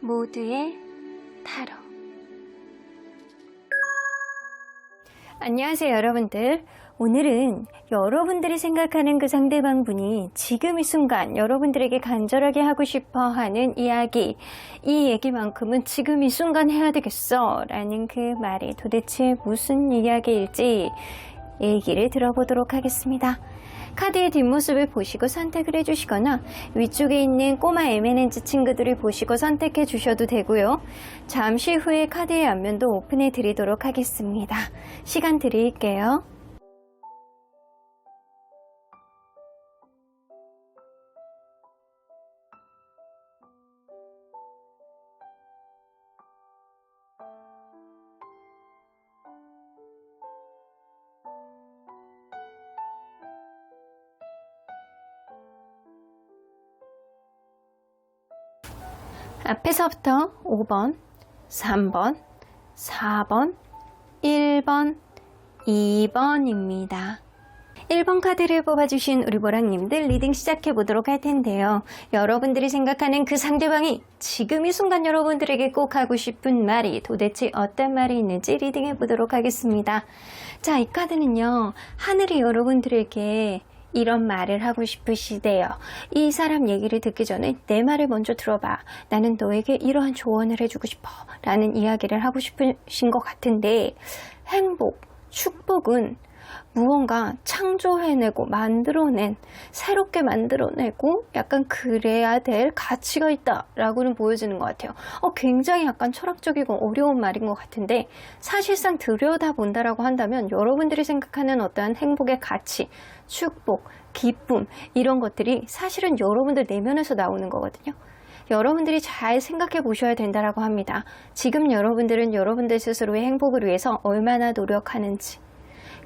모두의 타로. 안녕하세요 여러분들. 오늘은 여러분들이 생각하는 그 상대방 분이 지금 이 순간 여러분들에게 간절하게 하고 싶어 하는 이야기, 이 얘기만큼은 지금 이 순간 해야 되겠어 라는 그 말이 도대체 무슨 이야기일지 얘기를 들어보도록 하겠습니다. 카드의 뒷모습을 보시고 선택을 해주시거나 위쪽에 있는 꼬마 M&G 친구들을 보시고 선택해 주셔도 되고요. 잠시 후에 카드의 앞면도 오픈해 드리도록 하겠습니다. 시간 드릴게요. 앞에서부터 5번, 3번, 4번, 1번, 2번입니다. 1번 카드를 뽑아주신 우리 보랑님들 리딩 시작해 보도록 할 텐데요. 여러분들이 생각하는 그 상대방이 지금 이 순간 여러분들에게 꼭 하고 싶은 말이 도대체 어떤 말이 있는지 리딩해 보도록 하겠습니다. 자, 이 카드는요, 하늘이 여러분들에게 이런 말을 하고 싶으시대요. 이 사람 얘기를 듣기 전에 내 말을 먼저 들어봐. 나는 너에게 이러한 조언을 해주고 싶어 라는 이야기를 하고 싶으신 것 같은데, 행복, 축복은 무언가 창조해내고 만들어낸, 새롭게 만들어내고 약간 그래야 될 가치가 있다 라고는 보여지는 것 같아요. 굉장히 약간 철학적이고 어려운 말인 것 같은데, 사실상 들여다본다라고 한다면 여러분들이 생각하는 어떠한 행복의 가치, 축복, 기쁨, 이런 것들이 사실은 여러분들 내면에서 나오는 거거든요. 여러분들이 잘 생각해 보셔야 된다라고 합니다. 지금 여러분들은 여러분들 스스로의 행복을 위해서 얼마나 노력하는지,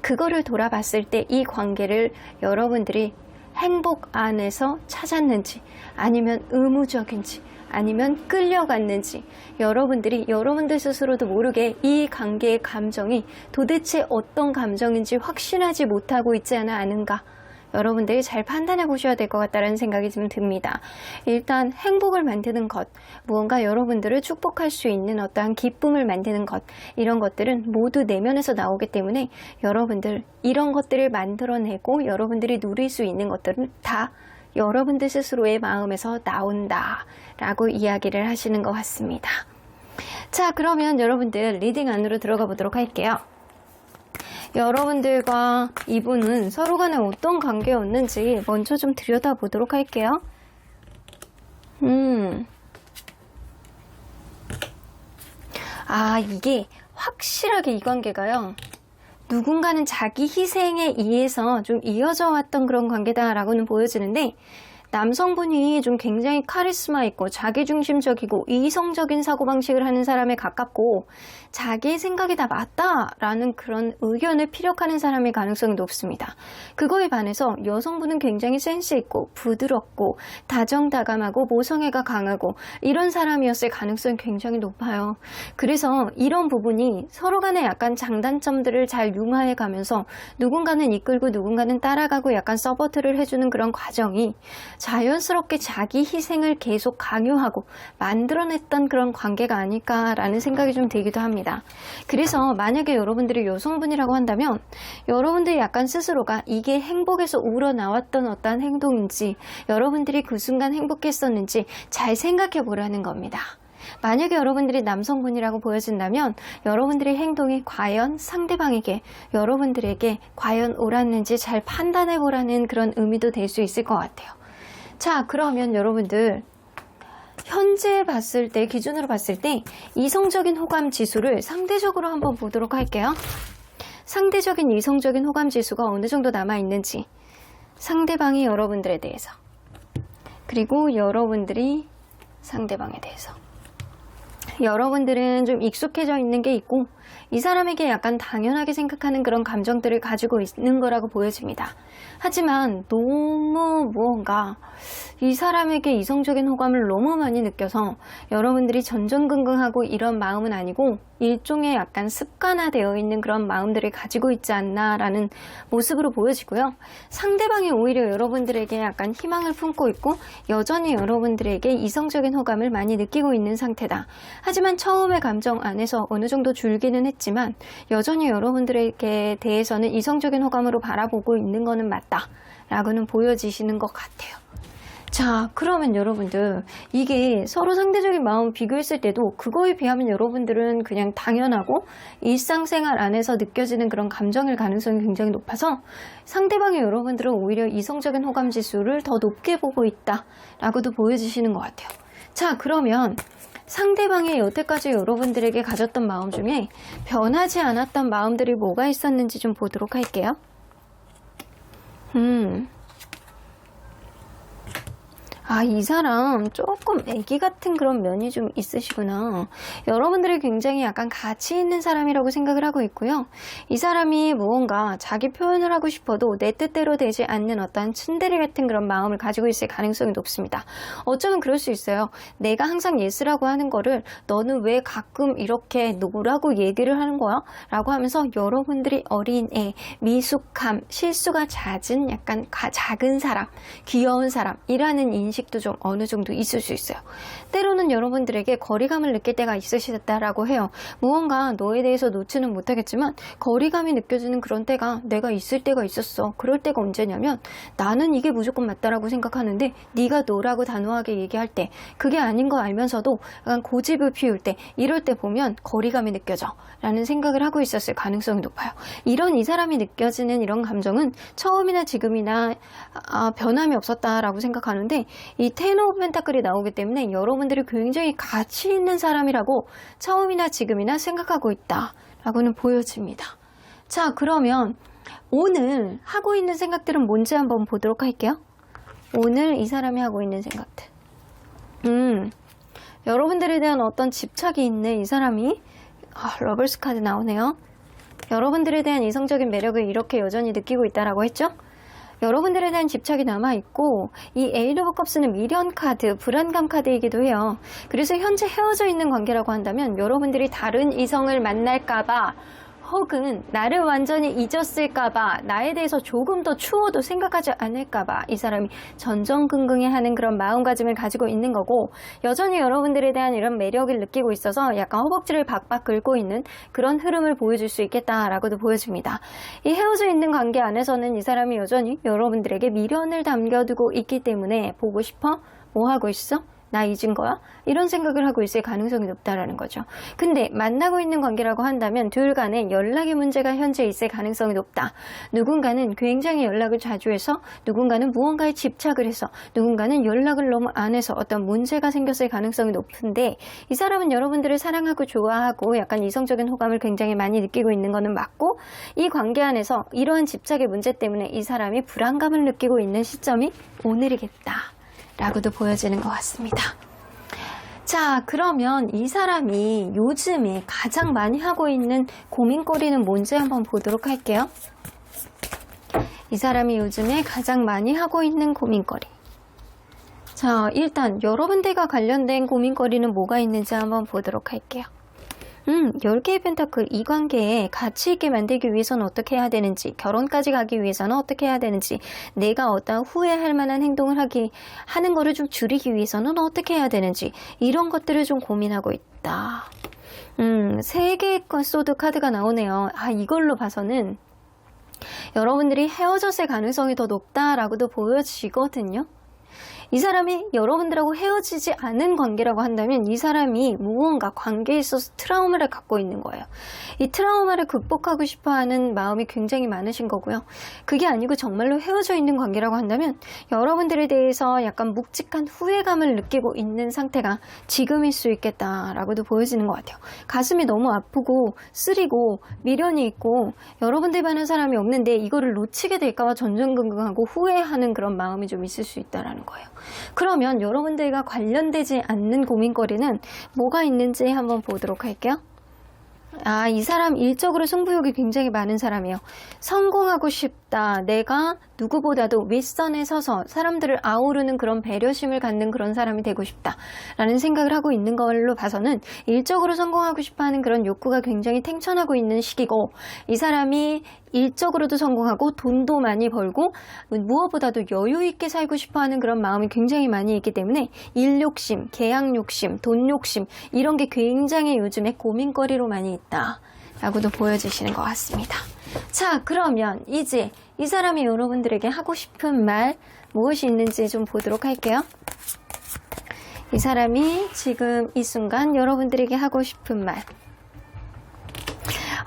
그거를 돌아봤을 때 이 관계를 여러분들이 행복 안에서 찾았는지, 아니면 의무적인지, 아니면 끌려갔는지, 여러분들이 여러분들 스스로도 모르게 이 관계의 감정이 도대체 어떤 감정인지 확신하지 못하고 있지 않은가, 여러분들이 잘 판단해 보셔야 될 것 같다는 생각이 좀 듭니다. 일단 행복을 만드는 것, 무언가 여러분들을 축복할 수 있는 어떠한 기쁨을 만드는 것, 이런 것들은 모두 내면에서 나오기 때문에 여러분들 이런 것들을 만들어내고 여러분들이 누릴 수 있는 것들은 다 여러분들 스스로의 마음에서 나온다 라고 이야기를 하시는 것 같습니다. 자, 그러면 여러분들 리딩 안으로 들어가 보도록 할게요. 여러분들과 이분은 서로 간에 어떤 관계였는지 먼저 좀 들여다보도록 할게요. 이게 확실하게 이 관계가요, 누군가는 자기 희생에 의해서 좀 이어져 왔던 그런 관계다라고는 보여지는데, 남성분이 좀 굉장히 카리스마 있고 자기중심적이고 이성적인 사고방식을 하는 사람에 가깝고 자기의 생각이 다 맞다라는 그런 의견을 피력하는 사람의 가능성이 높습니다. 그거에 반해서 여성분은 굉장히 센스 있고 부드럽고 다정다감하고 모성애가 강하고 이런 사람이었을 가능성이 굉장히 높아요. 그래서 이런 부분이 서로 간에 약간 장단점들을 잘 융화해 가면서 누군가는 이끌고 누군가는 따라가고 약간 서포트를 해주는 그런 과정이 자연스럽게 자기 희생을 계속 강요하고 만들어냈던 그런 관계가 아닐까라는 생각이 좀 들기도 합니다. 그래서 만약에 여러분들이 여성분이라고 한다면 여러분들이 약간 스스로가 이게 행복에서 우러나왔던 어떠한 행동인지, 여러분들이 그 순간 행복했었는지 잘 생각해 보라는 겁니다. 만약에 여러분들이 남성분이라고 보여진다면 여러분들의 행동이 과연 상대방에게, 여러분들에게 과연 옳았는지 잘 판단해 보라는 그런 의미도 될 수 있을 것 같아요. 자, 그러면 여러분들 현재 봤을 때, 기준으로 봤을 때 이성적인 호감 지수를 상대적으로 한번 보도록 할게요. 상대적인 이성적인 호감 지수가 어느 정도 남아있는지, 상대방이 여러분들에 대해서, 그리고 여러분들이 상대방에 대해서. 여러분들은 좀 익숙해져 있는 게 있고 이 사람에게 약간 당연하게 생각하는 그런 감정들을 가지고 있는 거라고 보여집니다. 하지만 너무 무언가 이 사람에게 이성적인 호감을 너무 많이 느껴서 여러분들이 전전긍긍하고 이런 마음은 아니고 일종의 약간 습관화되어 있는 그런 마음들을 가지고 있지 않나라는 모습으로 보여지고요. 상대방이 오히려 여러분들에게 약간 희망을 품고 있고 여전히 여러분들에게 이성적인 호감을 많이 느끼고 있는 상태다. 하지만 처음의 감정 안에서 어느 정도 줄기는 했지만 여전히 여러분들에게 대해서는 이성적인 호감으로 바라보고 있는 거는 맞다 라고는 보여지시는 것 같아요. 자, 그러면 여러분들 이게 서로 상대적인 마음 비교했을 때도 그거에 비하면 여러분들은 그냥 당연하고 일상생활 안에서 느껴지는 그런 감정일 가능성이 굉장히 높아서 상대방의 여러분들은 오히려 이성적인 호감 지수를 더 높게 보고 있다라고도 보여지시는 것 같아요. 자, 그러면 상대방이 여태까지 여러분들에게 가졌던 마음 중에 변하지 않았던 마음들이 뭐가 있었는지 좀 보도록 할게요. 이 사람 조금 애기 같은 그런 면이 좀 있으시구나. 여러분들이 굉장히 약간 가치 있는 사람이라고 생각을 하고 있고요. 이 사람이 무언가 자기 표현을 하고 싶어도 내 뜻대로 되지 않는 어떤 츤데레 같은 그런 마음을 가지고 있을 가능성이 높습니다. 어쩌면 그럴 수 있어요. 내가 항상 예스라고 하는 거를 너는 왜 가끔 이렇게 노라고 얘기를 하는 거야? 라고 하면서 여러분들이 어린 애, 미숙함, 실수가 잦은 약간 작은 사람, 귀여운 사람이라는 인식도 좀 어느 정도 있을 수 있어요. 때로는 여러분들에게 거리감을 느낄 때가 있으시다라고 해요. 무언가 너에 대해서 놓지는 못하겠지만 거리감이 느껴지는 그런 때가 내가 있을 때가 있었어. 그럴 때가 언제냐면 나는 이게 무조건 맞다라고 생각하는데 네가 너라고 단호하게 얘기할 때 그게 아닌 거 알면서도 약간 고집을 피울 때 이럴 때 보면 거리감이 느껴져 라는 생각을 하고 있었을 가능성이 높아요. 이 사람이 느껴지는 이런 감정은 처음이나 지금이나 변함이 없었다라고 생각하는데 이 텐 오브 펜타클이 나오기 때문에 여러분들이 굉장히 가치 있는 사람이라고 처음이나 지금이나 생각하고 있다라고는 보여집니다. 자, 그러면 오늘 하고 있는 생각들은 뭔지 한번 보도록 할게요. 오늘 이 사람이 하고 있는 생각들. 여러분들에 대한 어떤 집착이 있는 이 사람이 러블스 카드 나오네요. 여러분들에 대한 이성적인 매력을 이렇게 여전히 느끼고 있다라고 했죠? 여러분들에 대한 집착이 남아있고 이 에이드 오브 컵스는 미련 카드, 불안감 카드이기도 해요. 그래서 현재 헤어져 있는 관계라고 한다면 여러분들이 다른 이성을 만날까봐 혹은 나를 완전히 잊었을까봐 나에 대해서 조금 더 추워도 생각하지 않을까봐 이 사람이 전전긍긍해하는 그런 마음가짐을 가지고 있는 거고 여전히 여러분들에 대한 이런 매력을 느끼고 있어서 약간 허벅지를 박박 긁고 있는 그런 흐름을 보여줄 수 있겠다라고도 보여집니다. 이 헤어져 있는 관계 안에서는 이 사람이 여전히 여러분들에게 미련을 남겨두고 있기 때문에 보고 싶어? 뭐 하고 있어? 나 잊은 거야? 이런 생각을 하고 있을 가능성이 높다라는 거죠. 근데 만나고 있는 관계라고 한다면 둘 간에 연락의 문제가 현재 있을 가능성이 높다. 누군가는 굉장히 연락을 자주 해서 누군가는 무언가에 집착을 해서 누군가는 연락을 너무 안 해서 어떤 문제가 생겼을 가능성이 높은데 이 사람은 여러분들을 사랑하고 좋아하고 약간 이성적인 호감을 굉장히 많이 느끼고 있는 거는 맞고 이 관계 안에서 이러한 집착의 문제 때문에 이 사람이 불안감을 느끼고 있는 시점이 오늘이겠다. 라고도 보여지는 것 같습니다. 자, 그러면 이 사람이 요즘에 가장 많이 하고 있는 고민거리는 뭔지 한번 보도록 할게요. 이 사람이 요즘에 가장 많이 하고 있는 고민거리. 자, 일단 여러분들과 관련된 고민거리는 뭐가 있는지 한번 보도록 할게요. 10개의 펜타클 이 관계에 가치 있게 만들기 위해서는 어떻게 해야 되는지, 결혼까지 가기 위해서는 어떻게 해야 되는지, 내가 어떤 후회할 만한 행동을 하는 거를 좀 줄이기 위해서는 어떻게 해야 되는지, 이런 것들을 좀 고민하고 있다. 3개의 소드 카드가 나오네요. 이걸로 봐서는 여러분들이 헤어졌을 가능성이 더 높다라고도 보여지거든요. 이 사람이 여러분들하고 헤어지지 않은 관계라고 한다면 이 사람이 무언가 관계에 있어서 트라우마를 갖고 있는 거예요. 이 트라우마를 극복하고 싶어하는 마음이 굉장히 많으신 거고요. 그게 아니고 정말로 헤어져 있는 관계라고 한다면 여러분들에 대해서 약간 묵직한 후회감을 느끼고 있는 상태가 지금일 수 있겠다라고도 보여지는 것 같아요. 가슴이 너무 아프고 쓰리고 미련이 있고 여러분들만한 사람이 없는데 이거를 놓치게 될까봐 전전긍긍하고 후회하는 그런 마음이 좀 있을 수 있다는 거예요. 그러면 여러분들과 관련되지 않는 고민거리는 뭐가 있는지 한번 보도록 할게요. 아, 이 사람 일적으로 승부욕이 굉장히 많은 사람이에요. 성공하고 싶다. 내가 누구보다도 윗선에 서서 사람들을 아우르는 그런 배려심을 갖는 그런 사람이 되고 싶다. 라는 생각을 하고 있는 걸로 봐서는 일적으로 성공하고 싶어 하는 그런 욕구가 굉장히 탱천하고 있는 시기고, 이 사람이 일적으로도 성공하고 돈도 많이 벌고 무엇보다도 여유 있게 살고 싶어 하는 그런 마음이 굉장히 많이 있기 때문에 일 욕심, 계약 욕심, 돈 욕심 이런 게 굉장히 요즘에 고민거리로 많이 있다 라고도 보여지시는 것 같습니다. 자, 그러면 이제 이 사람이 여러분들에게 하고 싶은 말 무엇이 있는지 좀 보도록 할게요. 이 사람이 지금 이 순간 여러분들에게 하고 싶은 말.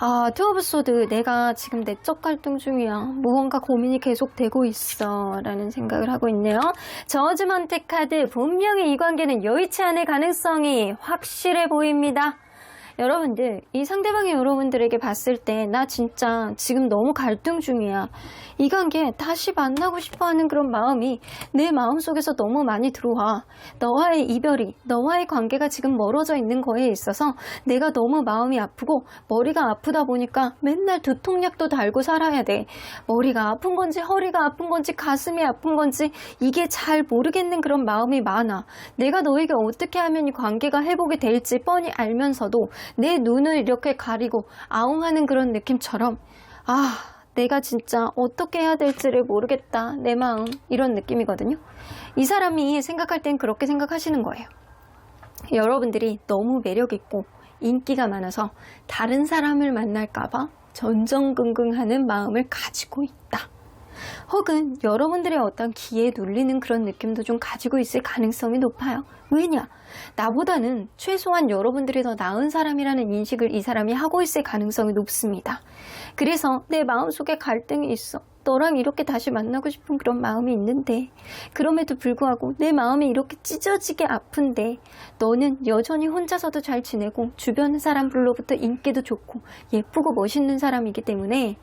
아, 투 오브 소드, 내가 지금 내적 갈등 중이야. 무언가 고민이 계속되고 있어. 라는 생각을 하고 있네요. 저지먼트 카드, 분명히 이 관계는 여의치 않을 가능성이 확실해 보입니다. 여러분들, 이 상대방이 여러분들에게 봤을 때 나 진짜 지금 너무 갈등 중이야. 이 관계 다시 만나고 싶어하는 그런 마음이 내 마음속에서 너무 많이 들어와. 너와의 이별이, 너와의 관계가 지금 멀어져 있는 거에 있어서 내가 너무 마음이 아프고 머리가 아프다 보니까 맨날 두통약도 달고 살아야 돼. 머리가 아픈 건지 허리가 아픈 건지 가슴이 아픈 건지 이게 잘 모르겠는 그런 마음이 많아. 내가 너에게 어떻게 하면 이 관계가 회복이 될지 뻔히 알면서도 내 눈을 이렇게 가리고 아웅하는 그런 느낌처럼, 아, 내가 진짜 어떻게 해야 될지를 모르겠다, 내 마음, 이런 느낌이거든요. 이 사람이 생각할 땐 그렇게 생각하시는 거예요. 여러분들이 너무 매력있고 인기가 많아서 다른 사람을 만날까봐 전전긍긍하는 마음을 가지고 있다. 혹은 여러분들의 어떤 기에 눌리는 그런 느낌도 좀 가지고 있을 가능성이 높아요. 왜냐? 나보다는 최소한 여러분들이 더 나은 사람이라는 인식을 이 사람이 하고 있을 가능성이 높습니다. 그래서 내 마음속에 갈등이 있어. 너랑 이렇게 다시 만나고 싶은 그런 마음이 있는데, 그럼에도 불구하고 내 마음이 이렇게 찢어지게 아픈데 너는 여전히 혼자서도 잘 지내고 주변 사람들로부터 인기도 좋고 예쁘고 멋있는 사람이기 때문에,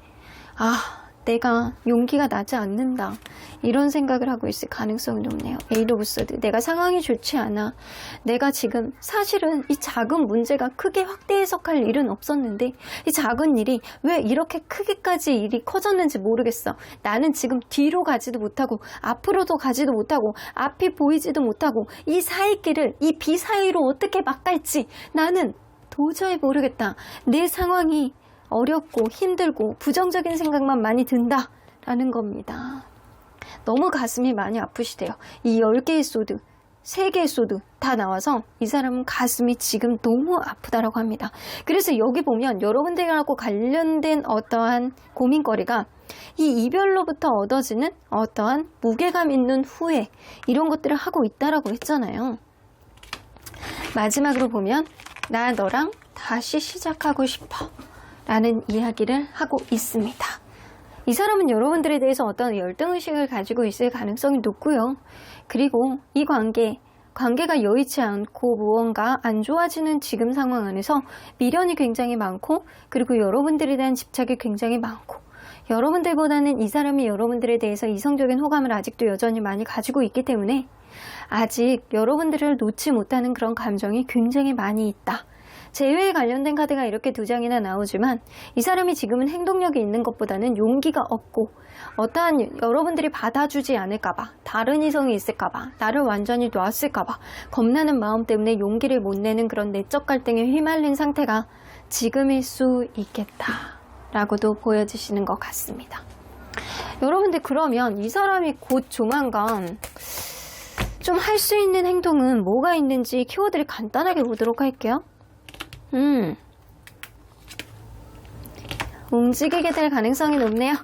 아, 내가 용기가 나지 않는다, 이런 생각을 하고 있을 가능성이 높네요. 에이드 오브 소드, 내가 상황이 좋지 않아. 내가 지금 사실은 이 작은 문제가 크게 확대 해석할 일은 없었는데 이 작은 일이 왜 이렇게 크게까지 일이 커졌는지 모르겠어. 나는 지금 뒤로 가지도 못하고 앞으로도 가지도 못하고 앞이 보이지도 못하고 이 사이길을, 이 비 사이로 어떻게 막 갈지 나는 도저히 모르겠다. 내 상황이 어렵고 힘들고 부정적인 생각만 많이 든다라는 겁니다. 너무 가슴이 많이 아프시대요. 이 10개의 소드, 3개의 소드 다 나와서 이 사람은 가슴이 지금 너무 아프다라고 합니다. 그래서 여기 보면 여러분들하고 관련된 어떠한 고민거리가 이 이별로부터 얻어지는 어떠한 무게감 있는 후회, 이런 것들을 하고 있다라고 했잖아요. 마지막으로 보면 나 너랑 다시 시작하고 싶어 라는 이야기를 하고 있습니다. 이 사람은 여러분들에 대해서 어떤 열등의식을 가지고 있을 가능성이 높고요. 그리고 이 관계가 여의치 않고 무언가 안 좋아지는 지금 상황 안에서 미련이 굉장히 많고, 그리고 여러분들에 대한 집착이 굉장히 많고, 여러분들보다는 이 사람이 여러분들에 대해서 이성적인 호감을 아직도 여전히 많이 가지고 있기 때문에 아직 여러분들을 놓지 못하는 그런 감정이 굉장히 많이 있다. 재회에 관련된 카드가 이렇게 2장이나 나오지만 이 사람이 지금은 행동력이 있는 것보다는 용기가 없고, 어떠한 여러분들이 받아주지 않을까봐, 다른 이성이 있을까봐, 나를 완전히 놨을까봐 겁나는 마음 때문에 용기를 못 내는 그런 내적 갈등에 휘말린 상태가 지금일 수 있겠다 라고도 보여지시는 것 같습니다. 여러분들, 그러면 이 사람이 곧 조만간 좀 할 수 있는 행동은 뭐가 있는지 키워드를 간단하게 보도록 할게요. 움직이게 될 가능성이 높네요.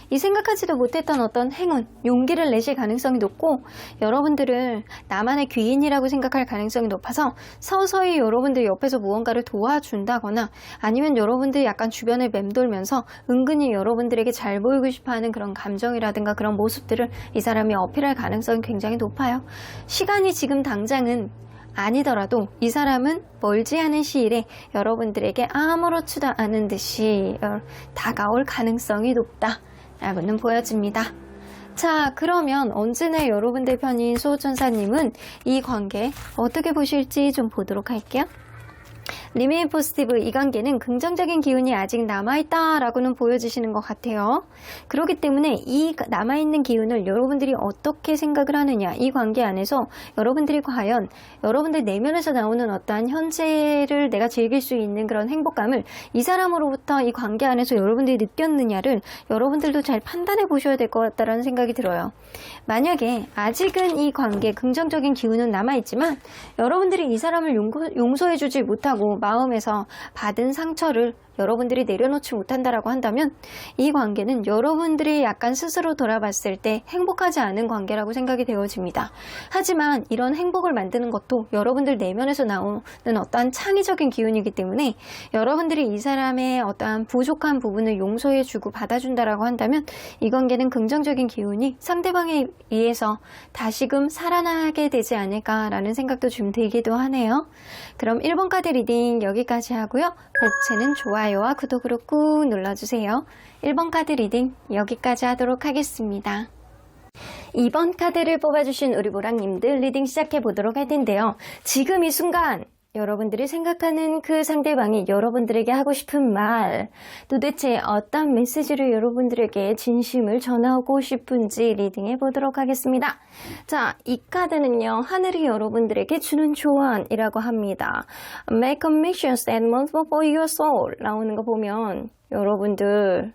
이 생각하지도 못했던 어떤 행운, 용기를 내실 가능성이 높고, 여러분들을 나만의 귀인이라고 생각할 가능성이 높아서 서서히 여러분들 옆에서 무언가를 도와준다거나, 아니면 여러분들이 약간 주변을 맴돌면서 은근히 여러분들에게 잘 보이고 싶어하는 그런 감정이라든가 그런 모습들을 이 사람이 어필할 가능성이 굉장히 높아요. 시간이 지금 당장은 아니더라도 이 사람은 멀지 않은 시일에 여러분들에게 아무렇지도 않은 듯이 다가올 가능성이 높다라고는 보여집니다. 자, 그러면 언제나 여러분들 편인 수호천사님은 이 관계 어떻게 보실지 좀 보도록 할게요. 리메인 포지티브 이 관계는 긍정적인 기운이 아직 남아있다라고는 보여지시는 것 같아요. 그렇기 때문에 이 남아있는 기운을 여러분들이 어떻게 생각을 하느냐, 이 관계 안에서 여러분들이 과연 여러분들 내면에서 나오는 어떠한 현재를 내가 즐길 수 있는 그런 행복감을 이 사람으로부터 이 관계 안에서 여러분들이 느꼈느냐를 여러분들도 잘 판단해 보셔야 될 것 같다라는 생각이 들어요. 만약에 아직은 이 관계 긍정적인 기운은 남아있지만 여러분들이 이 사람을 용서해 주지 못하고 마음에서 받은 상처를 여러분들이 내려놓지 못한다라고 한다면 이 관계는 여러분들이 약간 스스로 돌아봤을 때 행복하지 않은 관계라고 생각이 되어집니다. 하지만 이런 행복을 만드는 것도 여러분들 내면에서 나오는 어떠한 창의적인 기운이기 때문에 여러분들이 이 사람의 어떠한 부족한 부분을 용서해주고 받아준다라고 한다면 이 관계는 긍정적인 기운이 상대방에 의해서 다시금 살아나게 되지 않을까라는 생각도 좀 들기도 하네요. 그럼 1번 카드 리딩 여기까지 하고요. 복채는 좋아요와 구독으로 꾹 눌러주세요. 1번 카드 리딩 여기까지 하도록 하겠습니다. 2번 카드를 뽑아주신 우리 보라님들 리딩 시작해 보도록 할 텐데요. 지금 이 순간 여러분들이 생각하는 그 상대방이 여러분들에게 하고 싶은 말, 도대체 어떤 메시지를 여러분들에게 진심을 전하고 싶은지 리딩해 보도록 하겠습니다. 자, 이 카드는요, 하늘이 여러분들에게 주는 조언이라고 합니다. Make a mission statement for your soul 나오는 거 보면 여러분들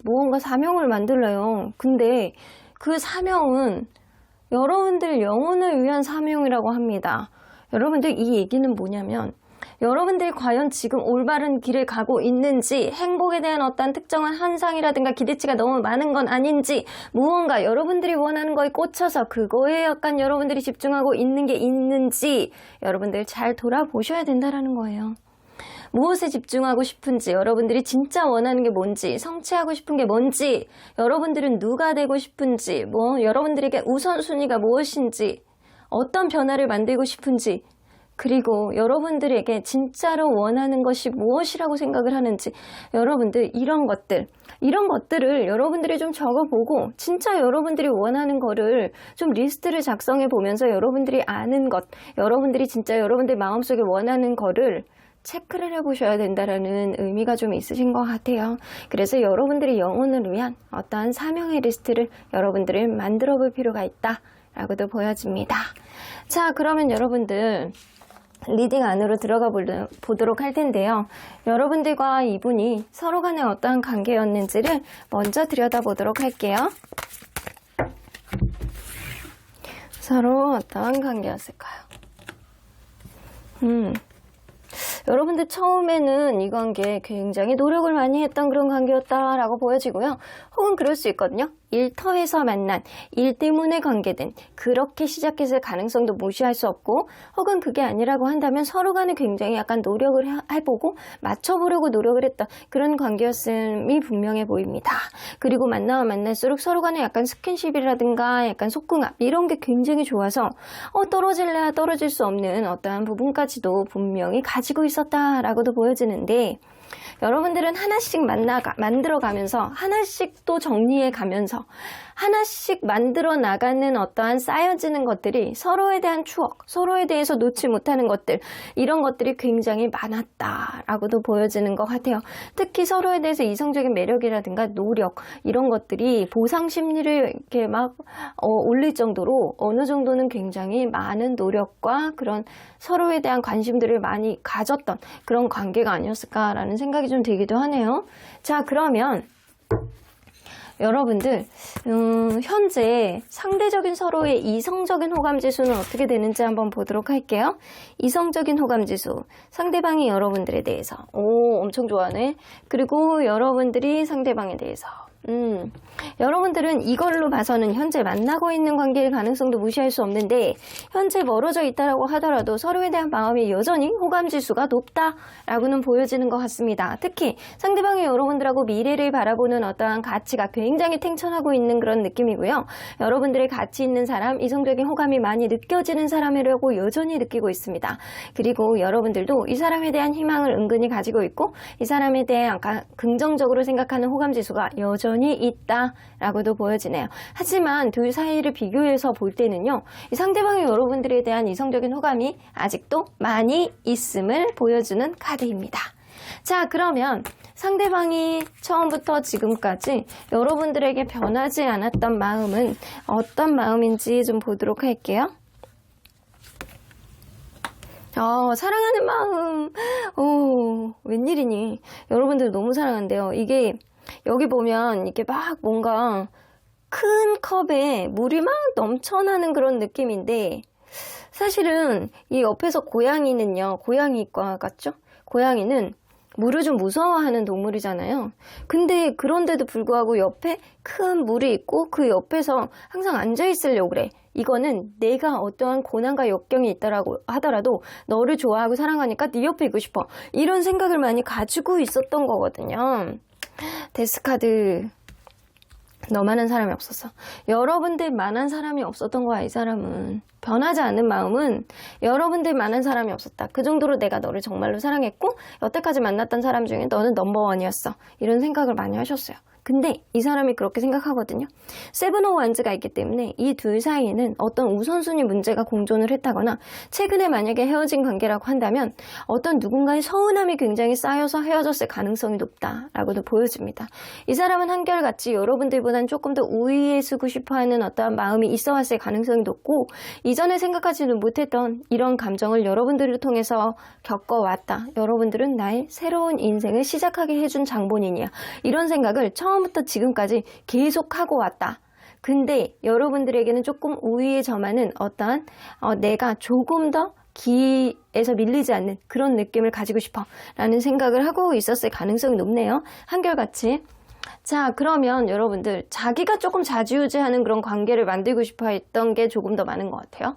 무언가 사명을 만들래요. 근데 그 사명은 여러분들 영혼을 위한 사명이라고 합니다. 여러분들 이 얘기는 뭐냐면 여러분들이 과연 지금 올바른 길을 가고 있는지, 행복에 대한 어떤 특정한 환상이라든가 기대치가 너무 많은 건 아닌지, 무언가 여러분들이 원하는 거에 꽂혀서 그거에 약간 여러분들이 집중하고 있는 게 있는지 여러분들 잘 돌아보셔야 된다라는 거예요. 무엇에 집중하고 싶은지, 여러분들이 진짜 원하는 게 뭔지, 성취하고 싶은 게 뭔지, 여러분들은 누가 되고 싶은지, 여러분들에게 우선순위가 무엇인지, 어떤 변화를 만들고 싶은지, 그리고 여러분들에게 진짜로 원하는 것이 무엇이라고 생각을 하는지, 여러분들 이런 것들을 여러분들이 좀 적어보고 진짜 여러분들이 원하는 거를 좀 리스트를 작성해 보면서 여러분들이 아는 것, 여러분들이 진짜 여러분들 마음속에 원하는 거를 체크를 해보셔야 된다라는 의미가 좀 있으신 것 같아요. 그래서 여러분들의 영혼을 위한 어떠한 사명의 리스트를 여러분들이 만들어 볼 필요가 있다 라고도 보여집니다. 자, 그러면 여러분들 리딩 안으로 들어가 보도록 할 텐데요. 여러분들과 이분이 서로 간에 어떠한 관계였는지를 먼저 들여다보도록 할게요. 서로 어떠한 관계였을까요? 여러분들 처음에는 이 관계 굉장히 노력을 많이 했던 그런 관계였다라고 보여지고요. 혹은 그럴 수 있거든요. 일터에서 만난, 일 때문에 관계된, 그렇게 시작했을 가능성도 무시할 수 없고, 혹은 그게 아니라고 한다면 서로 간에 굉장히 약간 노력을 해보고 맞춰보려고 노력을 했던 그런 관계였음이 분명해 보입니다. 그리고 만나면 만날수록 서로 간에 약간 스킨십이라든가 약간 속궁합 이런 게 굉장히 좋아서 떨어질래야 떨어질 수 없는 어떠한 부분까지도 분명히 가지고 있었다라고도 보여지는데, 여러분들은 하나씩 만들어가면서 하나씩 또 정리해가면서 하나씩 만들어 나가는 어떠한 쌓여지는 것들이 서로에 대한 추억, 서로에 대해서 놓지 못하는 것들, 이런 것들이 굉장히 많았다라고도 보여지는 것 같아요. 특히 서로에 대해서 이성적인 매력이라든가 노력, 이런 것들이 보상 심리를 이렇게 막 올릴 정도로 어느 정도는 굉장히 많은 노력과 그런 서로에 대한 관심들을 많이 가졌던 그런 관계가 아니었을까라는 생각이 좀 들기도 하네요. 자, 그러면 여러분들 현재 상대적인 서로의 이성적인 호감지수는 어떻게 되는지 한번 보도록 할게요. 이성적인 호감지수, 상대방이 여러분들에 대해서 엄청 좋아하네. 그리고 여러분들이 상대방에 대해서 여러분들은 이걸로 봐서는 현재 만나고 있는 관계의 가능성도 무시할 수 없는데, 현재 멀어져 있다라고 하더라도 서로에 대한 마음이 여전히 호감지수가 높다라고는 보여지는 것 같습니다. 특히 상대방이 여러분들하고 미래를 바라보는 어떠한 가치가 굉장히 탱천하고 있는 그런 느낌이고요. 여러분들의 가치 있는 사람, 이성적인 호감이 많이 느껴지는 사람이라고 여전히 느끼고 있습니다. 그리고 여러분들도 이 사람에 대한 희망을 은근히 가지고 있고, 이 사람에 대해 약간 긍정적으로 생각하는 호감지수가 여전히 여전히 있다라고도 보여지네요. 하지만 둘 사이를 비교해서 볼 때는요, 이 상대방이 여러분들에 대한 이성적인 호감이 아직도 많이 있음을 보여주는 카드입니다. 자, 그러면 상대방이 처음부터 지금까지 여러분들에게 변하지 않았던 마음은 어떤 마음인지 좀 보도록 할게요. 사랑하는 마음. 웬일이니. 여러분들 너무 사랑한대요. 이게 여기 보면 이렇게 막 뭔가 큰 컵에 물이 막 넘쳐나는 그런 느낌인데, 사실은 이 옆에서 고양이는요, 고양이과 같죠? 고양이는 물을 좀 무서워하는 동물이잖아요. 근데 그런데도 불구하고 옆에 큰 물이 있고 그 옆에서 항상 앉아있으려고 그래. 이거는 내가 어떠한 고난과 역경이 있다라고 하더라도 너를 좋아하고 사랑하니까 네 옆에 있고 싶어. 이런 생각을 많이 가지고 있었던 거거든요. 데스카드. 너만한 사람이 없었어. 여러분들만한 사람이 없었던 거야. 이 사람은 변하지 않는 마음은 여러분들만한 사람이 없었다. 그 정도로 내가 너를 정말로 사랑했고 여태까지 만났던 사람 중에 너는 넘버원이었어. 이런 생각을 많이 하셨어요. 근데 이 사람이 그렇게 생각하거든요. 세븐 오브 원즈가 있기 때문에 이 둘 사이에는 어떤 우선순위 문제가 공존을 했다거나 최근에 만약에 헤어진 관계라고 한다면 어떤 누군가의 서운함이 굉장히 쌓여서 헤어졌을 가능성이 높다라고도 보여집니다. 이 사람은 한결같이 여러분들보다는 조금 더 우위에 서고 싶어하는 어떠한 마음이 있어 왔을 가능성이 높고, 이전에 생각하지는 못했던 이런 감정을 여러분들을 통해서 겪어왔다. 여러분들은 나의 새로운 인생을 시작하게 해준 장본인이야. 이런 생각을 처음부터 지금까지 계속하고 왔다. 근데 여러분들에게는 조금 우위에 점하는 어떠한 내가 조금 더 기에서 밀리지 않는 그런 느낌을 가지고 싶어 라는 생각을 하고 있었을 가능성이 높네요. 한결같이. 자, 그러면 여러분들 자기가 조금 좌지우지하는 그런 관계를 만들고 싶어 했던 게 조금 더 많은 것 같아요.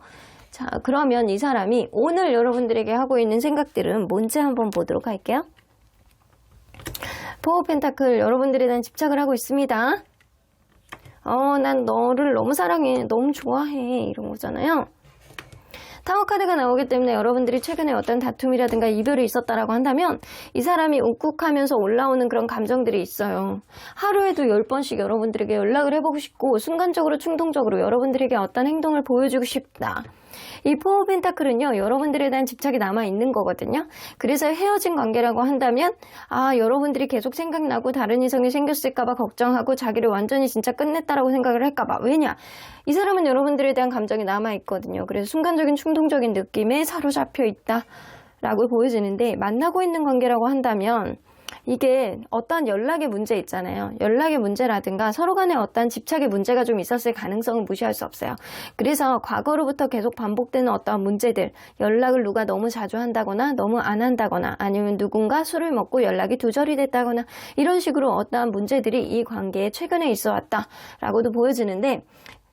자, 그러면 이 사람이 오늘 여러분들에게 하고 있는 생각들은 뭔지 한번 보도록 할게요. 포 오브 펜타클, 여러분들에 대한 집착을 하고 있습니다. 난 너를 너무 사랑해, 너무 좋아해, 이런 거잖아요. 타워 카드가 나오기 때문에 여러분들이 최근에 어떤 다툼이라든가 이별이 있었다라고 한다면 이 사람이 욱욱하면서 올라오는 그런 감정들이 있어요. 하루에도 10번씩 여러분들에게 연락을 해보고 싶고, 순간적으로 충동적으로 여러분들에게 어떤 행동을 보여주고 싶다. 이 포 오브 펜타클은요, 여러분들에 대한 집착이 남아있는 거거든요. 그래서 헤어진 관계라고 한다면 여러분들이 계속 생각나고 다른 이성이 생겼을까봐 걱정하고 자기를 완전히 진짜 끝냈다라고 생각을 할까봐. 왜냐? 이 사람은 여러분들에 대한 감정이 남아있거든요. 그래서 순간적인 충동적인 느낌에 사로잡혀 있다라고 보여지는데, 만나고 있는 관계라고 한다면 이게 어떤 연락의 문제 있잖아요. 연락의 문제라든가 서로 간에 어떤 집착의 문제가 좀 있었을 가능성은 무시할 수 없어요. 그래서 과거로부터 계속 반복되는 어떤 문제들, 연락을 누가 너무 자주 한다거나 너무 안 한다거나 아니면 누군가 술을 먹고 연락이 두절이 됐다거나 이런 식으로 어떠한 문제들이 이 관계에 최근에 있어 왔다라고도 보여지는데,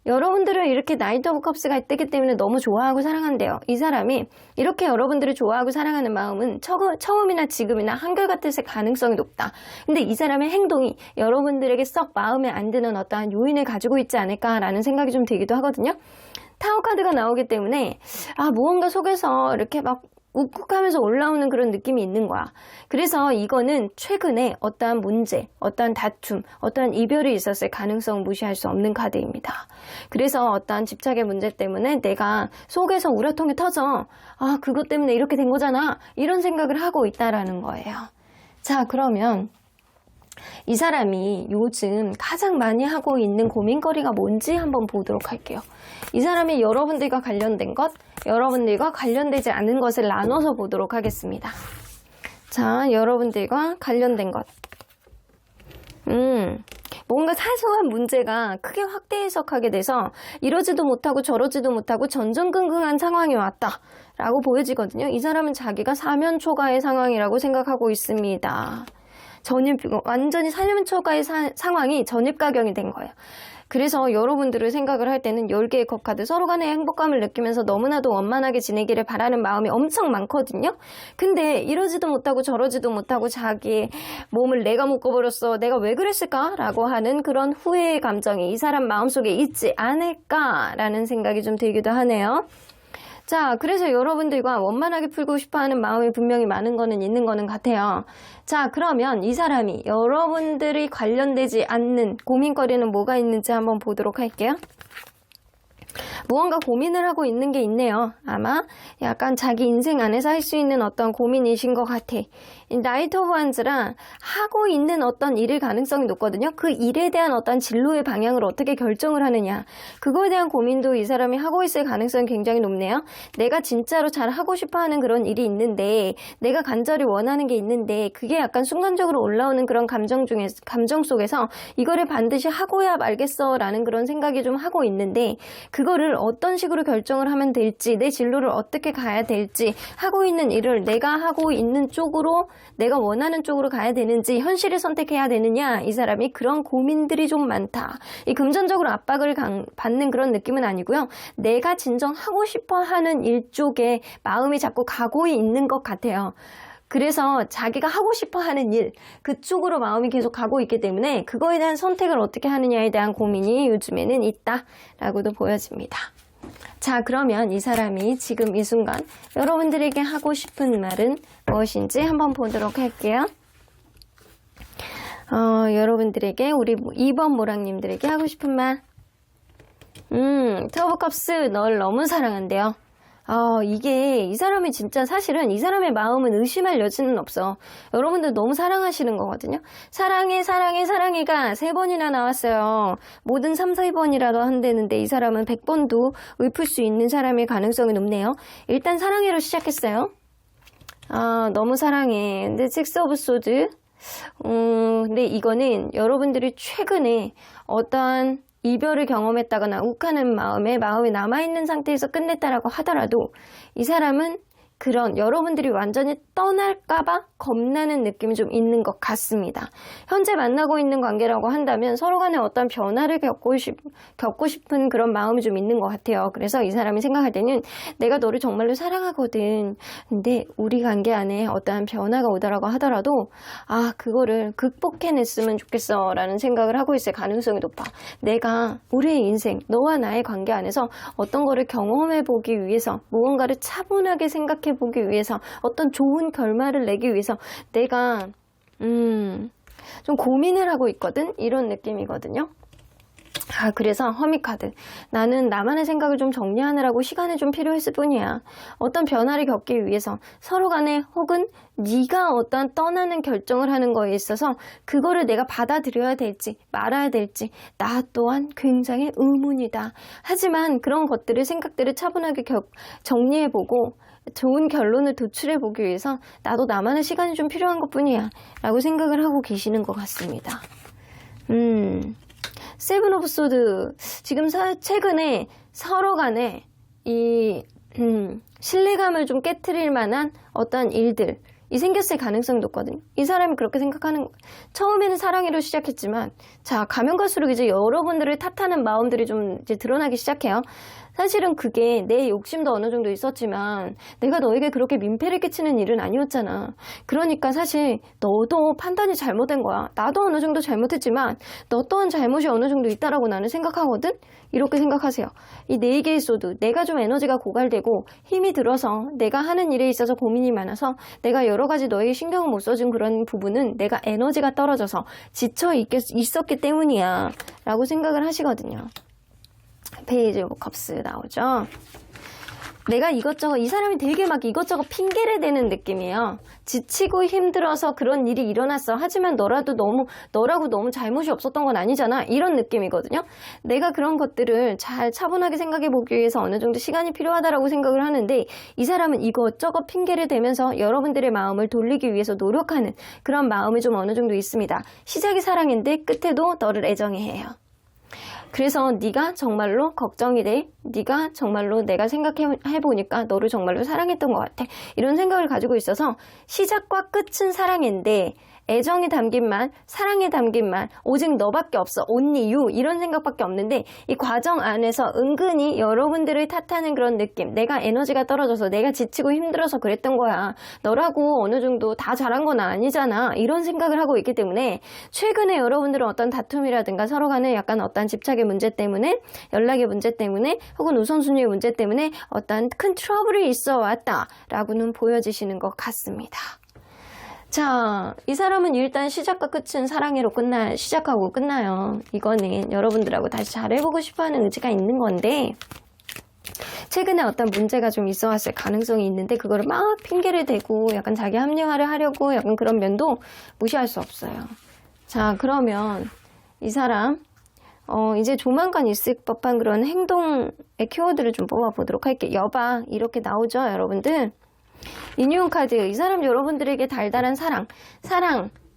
여러분들을 이렇게 나이트 오브 컵스가 있기 때문에 너무 좋아하고 사랑한대요. 이 사람이 이렇게 여러분들을 좋아하고 사랑하는 마음은 처음이나 지금이나 한결같았을 가능성이 높다. 근데 이 사람의 행동이 여러분들에게 썩 마음에 안 드는 어떠한 요인을 가지고 있지 않을까라는 생각이 좀 들기도 하거든요. 타워 카드가 나오기 때문에 무언가 속에서 이렇게 막 욱욱하면서 올라오는 그런 느낌이 있는 거야. 그래서 이거는 최근에 어떠한 문제, 어떠한 다툼, 어떠한 이별이 있었을 가능성을 무시할 수 없는 카드입니다. 그래서 어떠한 집착의 문제 때문에 내가 속에서 우라통이 터져. 그것 때문에 이렇게 된 거잖아. 이런 생각을 하고 있다라는 거예요. 자, 그러면 이 사람이 요즘 가장 많이 하고 있는 고민거리가 뭔지 한번 보도록 할게요. 이 사람이 여러분들과 관련된 것, 여러분들과 관련되지 않은 것을 나눠서 보도록 하겠습니다. 자, 여러분들과 관련된 것. 뭔가 사소한 문제가 크게 확대 해석하게 돼서 이러지도 못하고 저러지도 못하고 전전긍긍한 상황이 왔다라고 보여지거든요. 이 사람은 자기가 사면초가의 상황이라고 생각하고 있습니다. 완전히 사면초가의 상황이 전입가경이 된 거예요. 그래서 여러분들을 생각을 할 때는 10개의 컵 카드, 서로 간의 행복감을 느끼면서 너무나도 원만하게 지내기를 바라는 마음이 엄청 많거든요. 근데 이러지도 못하고 저러지도 못하고 자기의 몸을 내가 묶어버렸어, 내가 왜 그랬을까? 라고 하는 그런 후회의 감정이 이 사람 마음속에 있지 않을까라는 생각이 좀 들기도 하네요. 자, 그래서 여러분들과 원만하게 풀고 싶어하는 마음이 분명히 많은 거는 있는 거는 같아요. 자, 그러면 이 사람이 여러분들이 관련되지 않는 고민거리는 뭐가 있는지 한번 보도록 할게요. 무언가 고민을 하고 있는 게 있네요. 아마 약간 자기 인생 안에서 할 수 있는 어떤 고민이신 것 같아. 나이트 오브 완즈랑 하고 있는 어떤 일일 가능성이 높거든요. 그 일에 대한 어떤 진로의 방향을 어떻게 결정을 하느냐. 그거에 대한 고민도 이 사람이 하고 있을 가능성이 굉장히 높네요. 내가 진짜로 잘 하고 싶어 하는 그런 일이 있는데, 내가 간절히 원하는 게 있는데, 그게 약간 순간적으로 올라오는 그런 감정 속에서 이거를 반드시 하고야 말겠어 라는 그런 생각이 좀 하고 있는데, 그거를 어떤 식으로 결정을 하면 될지, 내 진로를 어떻게 가야 될지, 하고 있는 일을 내가 하고 있는 쪽으로, 내가 원하는 쪽으로 가야 되는지, 현실을 선택해야 되느냐, 이 사람이 그런 고민들이 좀 많다. 이 금전적으로 압박을 받는 그런 느낌은 아니고요. 내가 진정 하고 싶어 하는 일 쪽에 마음이 자꾸 가고 있는 것 같아요. 그래서 자기가 하고 싶어 하는 일, 그쪽으로 마음이 계속 가고 있기 때문에 그거에 대한 선택을 어떻게 하느냐에 대한 고민이 요즘에는 있다라고도 보여집니다. 자, 그러면 이 사람이 지금 이 순간 여러분들에게 하고 싶은 말은 무엇인지 한번 보도록 할게요. 여러분들에게, 우리 2번 모랑님들에게 하고 싶은 말. 투 오브 컵스, 널 너무 사랑한대요. 이게 이 사람이 진짜 사실은 이 사람의 마음은 의심할 여지는 없어. 여러분들 너무 사랑하시는 거거든요. 사랑해 사랑해 사랑해가 3번이나 나왔어요. 모든 3, 4번이라도 한다는데 이 사람은 100번도 읊을 수 있는 사람일 가능성이 높네요. 일단 사랑해로 시작했어요. 너무 사랑해. 근데 식스 오브 소드. 근데 이거는 여러분들이 최근에 어떠한 이별을 경험했다거나 욱하는 마음이 남아있는 상태에서 끝냈다라고 하더라도 이 사람은 그런 여러분들이 완전히 떠날까봐 겁나는 느낌이 좀 있는 것 같습니다. 현재 만나고 있는 관계라고 한다면 서로 간에 어떤 변화를 겪고 싶은 그런 마음이 좀 있는 것 같아요. 그래서 이 사람이 생각할 때는 내가 너를 정말로 사랑하거든. 근데 우리 관계 안에 어떠한 변화가 오더라고 하더라도 그거를 극복해냈으면 좋겠어 라는 생각을 하고 있을 가능성이 높아. 내가 우리의 인생, 너와 나의 관계 안에서 어떤 거를 경험해보기 위해서, 무언가를 차분하게 생각해 보기 위해서, 어떤 좋은 결말을 내기 위해서 내가 좀 고민을 하고 있거든? 이런 느낌이거든요. 그래서 허미카드. 나는 나만의 생각을 좀 정리하느라고 시간이 좀 필요했을 뿐이야. 어떤 변화를 겪기 위해서 서로 간에, 혹은 네가 어떤 떠나는 결정을 하는 거에 있어서 그거를 내가 받아들여야 될지 말아야 될지 나 또한 굉장히 의문이다. 하지만 그런 것들을, 생각들을 차분하게 정리해보고 좋은 결론을 도출해보기 위해서 나도 나만의 시간이 좀 필요한 것뿐이야 라고 생각을 하고 계시는 것 같습니다. 세븐 오브 소드. 지금 최근에 서로 간에 이 신뢰감을 좀 깨트릴 만한 어떤 일들이 생겼을 가능성이 높거든요. 이 사람이 그렇게 생각하는 거예요. 처음에는 사랑으로 시작했지만, 자, 가면 갈수록 이제 여러분들을 탓하는 마음들이 좀 이제 드러나기 시작해요. 사실은 그게 내 욕심도 어느 정도 있었지만 내가 너에게 그렇게 민폐를 끼치는 일은 아니었잖아. 그러니까 사실 너도 판단이 잘못된 거야. 나도 어느 정도 잘못했지만 너 또한 잘못이 어느 정도 있다라고 나는 생각하거든. 이렇게 생각하세요. 이 4개의 소드, 내가 좀 에너지가 고갈되고 힘이 들어서 내가 하는 일에 있어서 고민이 많아서 내가 여러 가지 너에게 신경을 못 써준 그런 부분은 내가 에너지가 떨어져서 지쳐 있었기 때문이야 라고 생각을 하시거든요. 페이지 오브 컵스 나오죠. 내가 이것저것, 이 사람이 되게 막 이것저것 핑계를 대는 느낌이에요. 지치고 힘들어서 그런 일이 일어났어. 하지만 너라고 너무 잘못이 없었던 건 아니잖아. 이런 느낌이거든요. 내가 그런 것들을 잘 차분하게 생각해 보기 위해서 어느 정도 시간이 필요하다라고 생각을 하는데, 이 사람은 이것저것 핑계를 대면서 여러분들의 마음을 돌리기 위해서 노력하는 그런 마음이 좀 어느 정도 있습니다. 시작이 사랑인데 끝에도 너를 애정해해요. 그래서 네가 정말로 걱정이 돼. 네가 정말로 내가 생각해보니까 너를 정말로 사랑했던 것 같아. 이런 생각을 가지고 있어서 시작과 끝은 사랑인데 애정이 담긴 말, 사랑에 담긴 말, 오직 너밖에 없어, only you 이런 생각밖에 없는데 이 과정 안에서 은근히 여러분들을 탓하는 그런 느낌, 내가 에너지가 떨어져서 내가 지치고 힘들어서 그랬던 거야, 너라고 어느 정도 다 잘한 건 아니잖아, 이런 생각을 하고 있기 때문에 최근에 여러분들은 어떤 다툼이라든가 서로 간에 약간 어떤 집착의 문제 때문에, 연락의 문제 때문에, 혹은 우선순위의 문제 때문에 어떤 큰 트러블이 있어 왔다라고는 보여지시는 것 같습니다. 자, 이 사람은 일단 시작과 끝은 사랑으로 시작하고 끝나요. 이거는 여러분들하고 다시 잘해보고 싶어하는 의지가 있는 건데, 최근에 어떤 문제가 좀 있어 왔을 가능성이 있는데 그거를 막 핑계를 대고 약간 자기 합리화를 하려고 약간 그런 면도 무시할 수 없어요. 자, 그러면 이 사람 이제 조만간 있을 법한 그런 행동의 키워드를 좀 뽑아보도록 할게요. 여봐, 이렇게 나오죠, 여러분들? 인용 카드, 이 사람 여러분들에게 달달한 사랑,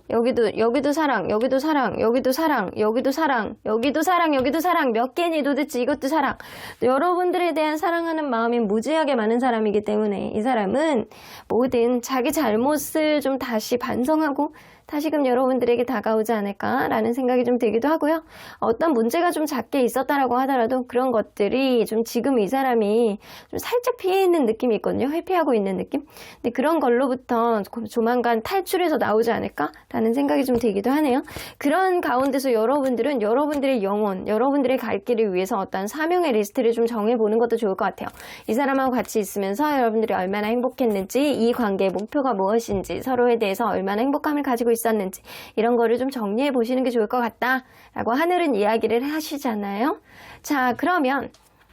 여기도 사랑, 여기도 사랑, 여기도 사랑, 여기도 사랑, 여기도 사랑, 여기도 사랑, 몇 개니 도대체, 이것도 사랑. 여러분들에 대한 사랑하는 마음이 무지하게 많은 사람이기 때문에 이 사람은 모든 자기 잘못을 좀 다시 반성하고 다시금 여러분들에게 다가오지 않을까라는 생각이 좀 들기도 하고요. 어떤 문제가 좀 작게 있었다라고 하더라도 그런 것들이 좀 지금 이 사람이 좀 살짝 피해 있는 느낌이 있거든요. 회피하고 있는 느낌. 근데 그런 걸로부터 조만간 탈출해서 나오지 않을까라는 생각이 좀 들기도 하네요. 그런 가운데서 여러분들은 여러분들의 영혼, 여러분들의 갈 길을 위해서 어떤 사명의 리스트를 좀 정해보는 것도 좋을 것 같아요. 이 사람하고 같이 있으면서 여러분들이 얼마나 행복했는지, 이 관계의 목표가 무엇인지, 서로에 대해서 얼마나 행복감을 가지고 있었는지, 이런 거를 좀 정리해 보시는 게 좋을 것 같다 라고 하늘은 이야기를 하시잖아요. 자, 그러면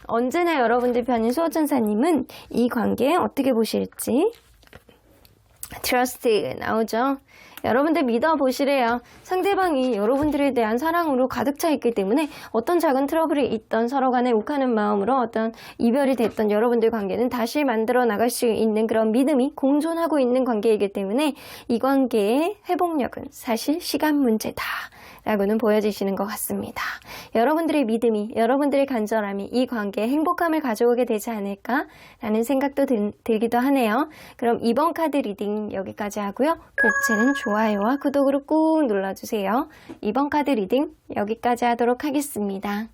언제나 여러분들 편인 수호천사님은 이 관계 어떻게 보실지, 트러스트 나오죠. 여러분들 믿어보시래요. 상대방이 여러분들에 대한 사랑으로 가득 차 있기 때문에 어떤 작은 트러블이 있던, 서로 간에 욱하는 마음으로 어떤 이별이 됐던 여러분들 관계는 다시 만들어 나갈 수 있는 그런 믿음이 공존하고 있는 관계이기 때문에 이 관계의 회복력은 사실 시간 문제다 라고는 보여지시는 것 같습니다. 여러분들의 믿음이, 여러분들의 간절함이 이 관계에 행복함을 가져오게 되지 않을까라는 생각도 들기도 하네요. 그럼 이번 카드 리딩 여기까지 하고요. 복채는 좋아요와 구독으로 꾹 눌러주세요. 이번 카드 리딩 여기까지 하도록 하겠습니다.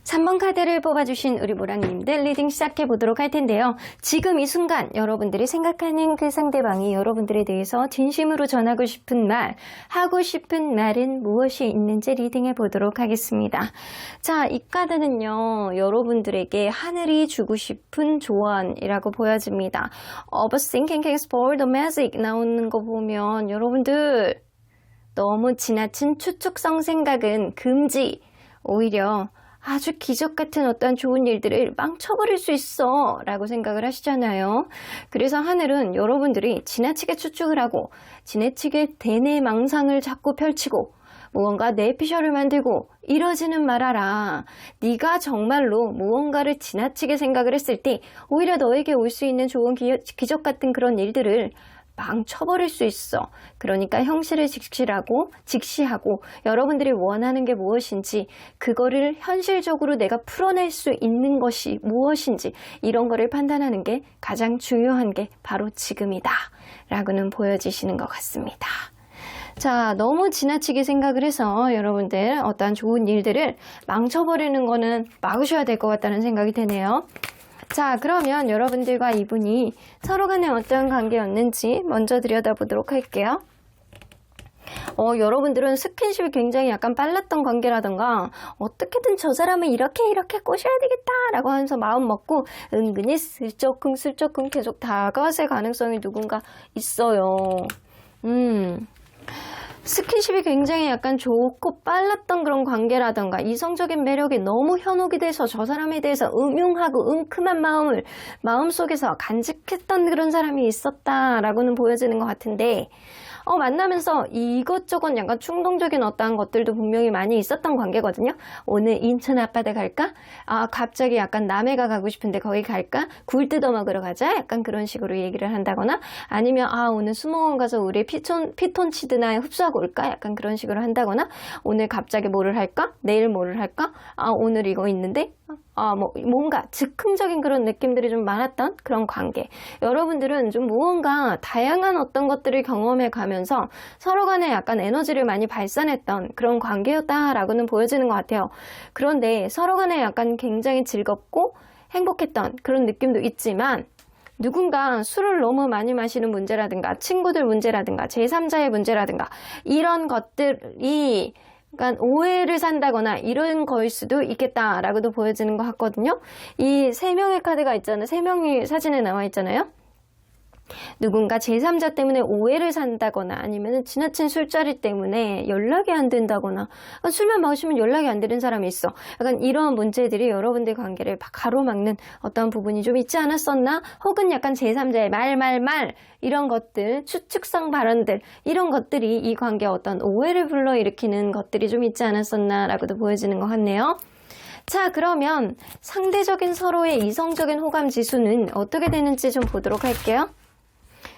3번 카드를 뽑아주신 우리 모랑님들 리딩 시작해보도록 할 텐데요. 지금 이 순간 여러분들이 생각하는 그 상대방이 여러분들에 대해서 진심으로 전하고 싶은 말, 하고 싶은 말은 무엇이 있는지 리딩해보도록 하겠습니다. 자, 이 카드는요, 여러분들에게 하늘이 주고 싶은 조언이라고 보여집니다. Overthinking can spoil the magic 나오는 거 보면 여러분들 너무 지나친 추측성 생각은 금지, 오히려 아주 기적 같은 어떤 좋은 일들을 망쳐버릴 수 있어 라고 생각을 하시잖아요. 그래서 하늘은 여러분들이 지나치게 추측을 하고 지나치게 대내망상을 자꾸 펼치고 무언가 내피셜을 만들고 이러지는 말아라. 네가 정말로 무언가를 지나치게 생각을 했을 때 오히려 너에게 올 수 있는 좋은 기적 같은 그런 일들을 망쳐버릴 수 있어. 그러니까 형실을 직시하고 여러분들이 원하는 게 무엇인지, 그거를 현실적으로 내가 풀어낼 수 있는 것이 무엇인지, 이런 거를 판단하는 게 가장 중요한 게 바로 지금이다 라고는 보여지시는 것 같습니다. 자, 너무 지나치게 생각을 해서 여러분들 어떠한 좋은 일들을 망쳐버리는 거는 막으셔야 될 것 같다는 생각이 드네요. 자, 그러면 여러분들과 이분이 서로 간에 어떤 관계였는지 먼저 들여다보도록 할게요. 여러분들은 스킨십이 굉장히 약간 빨랐던 관계라던가 어떻게든 저 사람을 이렇게 꼬셔야 되겠다라고 하면서 마음 먹고 은근히 슬쩍쿵 계속 다가왔을 가능성이 누군가 있어요. 스킨십이 굉장히 약간 좋고 빨랐던 그런 관계라던가 이성적인 매력이 너무 현혹이 돼서 저 사람에 대해서 음흉하고 은큼한 마음을 마음속에서 간직했던 그런 사람이 있었다라고는 보여지는 것 같은데, 만나면서 이것저것 약간 충동적인 어떠한 것들도 분명히 많이 있었던 관계거든요. 오늘 인천 앞바다 갈까? 갑자기 약간 남해가 가고 싶은데 거기 갈까? 굴 뜯어 먹으러 가자? 약간 그런 식으로 얘기를 한다거나, 아니면 오늘 수목원 가서 우리 피톤치드나 흡수하고 올까? 약간 그런 식으로 한다거나, 오늘 갑자기 뭐를 할까? 내일 뭐를 할까? 오늘 이거 있는데 뭔가 즉흥적인 그런 느낌들이 좀 많았던 그런 관계. 여러분들은 좀 무언가 다양한 어떤 것들을 경험해 가면서 서로 간에 약간 에너지를 많이 발산했던 그런 관계였다라고는 보여지는 것 같아요. 그런데 서로 간에 약간 굉장히 즐겁고 행복했던 그런 느낌도 있지만 누군가 술을 너무 많이 마시는 문제라든가 친구들 문제라든가 제3자의 문제라든가 이런 것들이 약간 오해를 산다거나 이런 거일 수도 있겠다라고도 보여지는 것 같거든요. 이 세 명의 카드가 있잖아요. 세 명이 사진에 나와 있잖아요. 누군가 제3자 때문에 오해를 산다거나 아니면 지나친 술자리 때문에 연락이 안 된다거나 술만 마시면 연락이 안 되는 사람이 있어. 약간 이런 문제들이 여러분들 관계를 가로막는 어떤 부분이 좀 있지 않았었나? 혹은 약간 제3자의 말 이런 것들, 추측성 발언들 이런 것들이 이 관계에 어떤 오해를 불러일으키는 것들이 좀 있지 않았었나 라고도 보여지는 것 같네요. 자, 그러면 상대적인 서로의 이성적인 호감 지수는 어떻게 되는지 좀 보도록 할게요.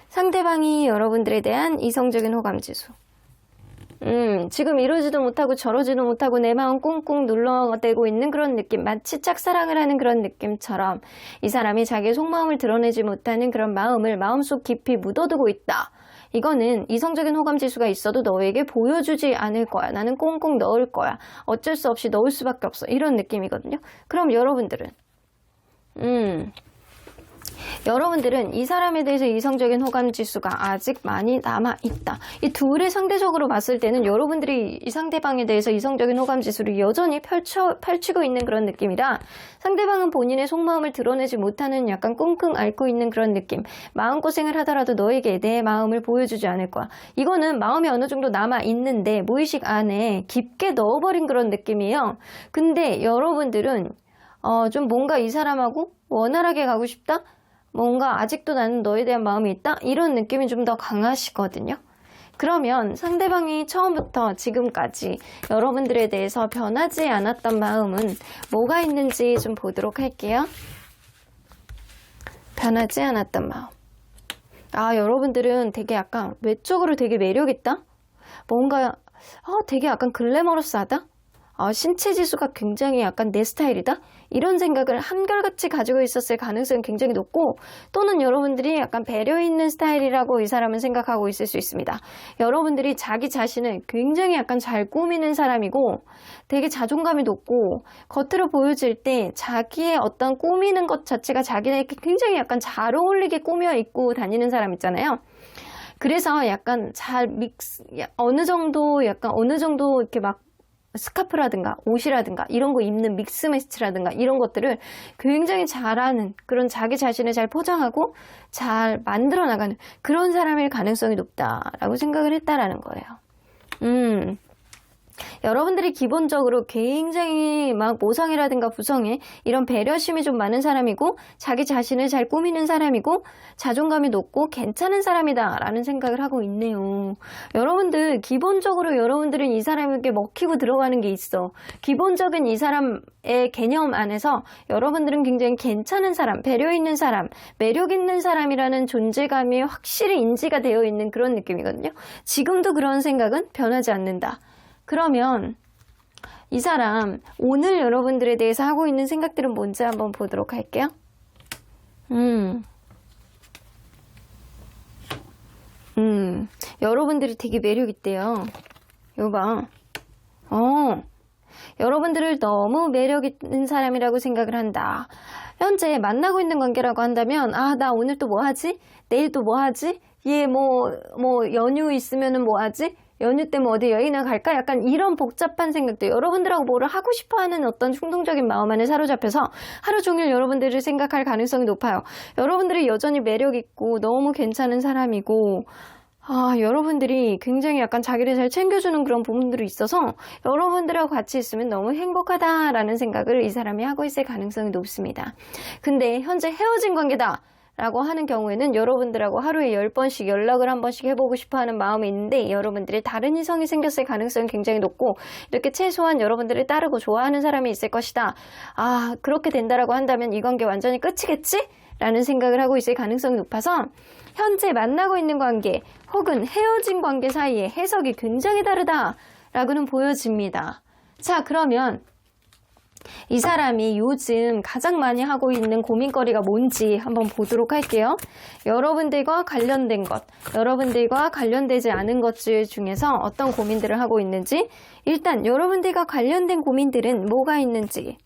상대방이 여러분들에 대한 이성적인 호감지수. 지금 이러지도 못하고 저러지도 못하고 내 마음 꽁꽁 눌러대고 있는 그런 느낌. 마치 짝사랑을 하는 그런 느낌처럼 이 사람이 자기의 속마음을 드러내지 못하는 그런 마음을 마음속 깊이 묻어두고 있다. 이거는 이성적인 호감지수가 있어도 너에게 보여주지 않을 거야. 나는 꽁꽁 넣을 거야. 어쩔 수 없이 넣을 수밖에 없어. 이런 느낌이거든요. 그럼 여러분들은 여러분들은 이 사람에 대해서 이성적인 호감 지수가 아직 많이 남아있다. 이 둘을 상대적으로 봤을 때는 여러분들이 이 상대방에 대해서 이성적인 호감 지수를 여전히 펼치고 있는 그런 느낌이라 상대방은 본인의 속마음을 드러내지 못하는 약간 끙끙 앓고 있는 그런 느낌. 마음고생을 하더라도 너에게 내 마음을 보여주지 않을 거야. 이거는 마음이 어느 정도 남아있는데 무의식 안에 깊게 넣어버린 그런 느낌이에요. 근데 여러분들은 좀 뭔가 이 사람하고 원활하게 가고 싶다? 뭔가 아직도 나는 너에 대한 마음이 있다? 이런 느낌이 좀 더 강하시거든요. 그러면 상대방이 처음부터 지금까지 여러분들에 대해서 변하지 않았던 마음은 뭐가 있는지 좀 보도록 할게요. 변하지 않았던 마음. 여러분들은 되게 약간 외적으로 되게 매력있다? 뭔가 되게 약간 글래머러스하다? 신체 지수가 굉장히 약간 내 스타일이다? 이런 생각을 한결같이 가지고 있었을 가능성이 굉장히 높고 또는 여러분들이 약간 배려 있는 스타일이라고 이 사람은 생각하고 있을 수 있습니다. 여러분들이 자기 자신을 굉장히 약간 잘 꾸미는 사람이고 되게 자존감이 높고 겉으로 보여질 때 자기의 어떤 꾸미는 것 자체가 자기에게 굉장히 약간 잘 어울리게 꾸며 입고 다니는 사람 있잖아요. 그래서 약간 어느 정도 이렇게 막 스카프라든가 옷이라든가 이런 거 입는 믹스매치라든가 이런 것들을 굉장히 잘하는 그런 자기 자신을 잘 포장하고 잘 만들어 나가는 그런 사람일 가능성이 높다라고 생각을 했다라는 거예요. 여러분들이 기본적으로 굉장히 막 모성애라든가 부성애 이런 배려심이 좀 많은 사람이고 자기 자신을 잘 꾸미는 사람이고 자존감이 높고 괜찮은 사람이다 라는 생각을 하고 있네요. 여러분들 기본적으로 여러분들은 이 사람에게 먹히고 들어가는 게 있어. 기본적인 이 사람의 개념 안에서 여러분들은 굉장히 괜찮은 사람, 배려 있는 사람, 매력 있는 사람이라는 존재감이 확실히 인지가 되어 있는 그런 느낌이거든요. 지금도 그런 생각은 변하지 않는다. 그러면 이 사람 오늘 여러분들에 대해서 하고 있는 생각들은 뭔지 한번 보도록 할게요. 여러분들이 되게 매력 있대요. 이거 봐. 여러분들을 너무 매력 있는 사람이라고 생각을 한다. 현재 만나고 있는 관계라고 한다면 나 오늘 또 뭐 하지? 내일 또 뭐 하지? 얘 연휴 있으면은 뭐 하지? 연휴 때문에 어디 여행이나 갈까? 약간 이런 복잡한 생각들, 여러분들하고 뭐를 하고 싶어하는 어떤 충동적인 마음 안에 사로잡혀서 하루 종일 여러분들을 생각할 가능성이 높아요. 여러분들이 여전히 매력있고 너무 괜찮은 사람이고 여러분들이 굉장히 약간 자기를 잘 챙겨주는 그런 부분들이 있어서 여러분들하고 같이 있으면 너무 행복하다라는 생각을 이 사람이 하고 있을 가능성이 높습니다. 근데 현재 헤어진 관계다 라고 하는 경우에는 여러분들하고 하루에 10번씩 연락을 한 번씩 해보고 싶어하는 마음이 있는데 여러분들이 다른 이성이 생겼을 가능성이 굉장히 높고 이렇게 최소한 여러분들을 따르고 좋아하는 사람이 있을 것이다. 그렇게 된다라고 한다면 이 관계 완전히 끝이겠지? 라는 생각을 하고 있을 가능성이 높아서 현재 만나고 있는 관계 혹은 헤어진 관계 사이에 해석이 굉장히 다르다라고는 보여집니다. 자, 그러면 이 사람이 요즘 가장 많이 하고 있는 고민거리가 뭔지 한번 보도록 할게요. 여러분들과 관련된 것, 여러분들과 관련되지 않은 것들 중에서 어떤 고민들을 하고 있는지, 일단 여러분들과 관련된 고민들은 뭐가 있는지.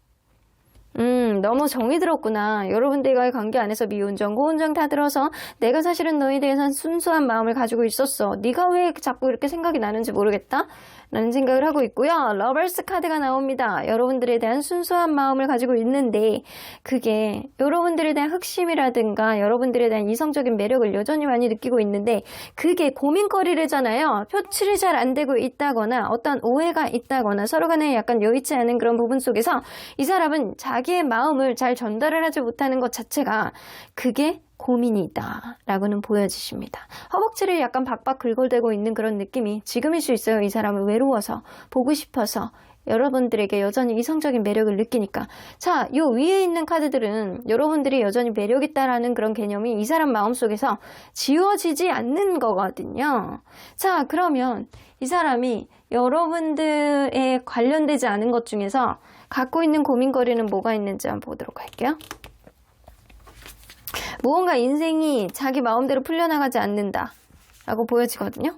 너무 정이 들었구나. 여러분들과의 관계 안에서 미운정, 고운정 다 들어서 내가 사실은 너에 대해서는 순수한 마음을 가지고 있었어. 네가 왜 자꾸 이렇게 생각이 나는지 모르겠다. 라는 생각을 하고 있고요. 러버스 카드가 나옵니다. 여러분들에 대한 순수한 마음을 가지고 있는데 그게 여러분들에 대한 흑심이라든가 여러분들에 대한 이성적인 매력을 여전히 많이 느끼고 있는데 그게 고민거리래잖아요. 표출이 잘 안 되고 있다거나 어떤 오해가 있다거나 서로 간에 약간 여의치 않은 그런 부분 속에서 이 사람은 자기의 마음을 잘 전달을 하지 못하는 것 자체가 그게 고민이다 라고는 보여지십니다. 허벅지를 약간 박박 긁어대고 있는 그런 느낌이 지금일 수 있어요. 이 사람을 외로워서 보고 싶어서 여러분들에게 여전히 이성적인 매력을 느끼니까. 자, 요 위에 있는 카드들은 여러분들이 여전히 매력있다라는 그런 개념이 이 사람 마음속에서 지워지지 않는 거거든요. 자, 그러면 이 사람이 여러분들에 관련되지 않은 것 중에서 갖고 있는 고민거리는 뭐가 있는지 한번 보도록 할게요. 무언가 인생이 자기 마음대로 풀려나가지 않는다 라고 보여지거든요.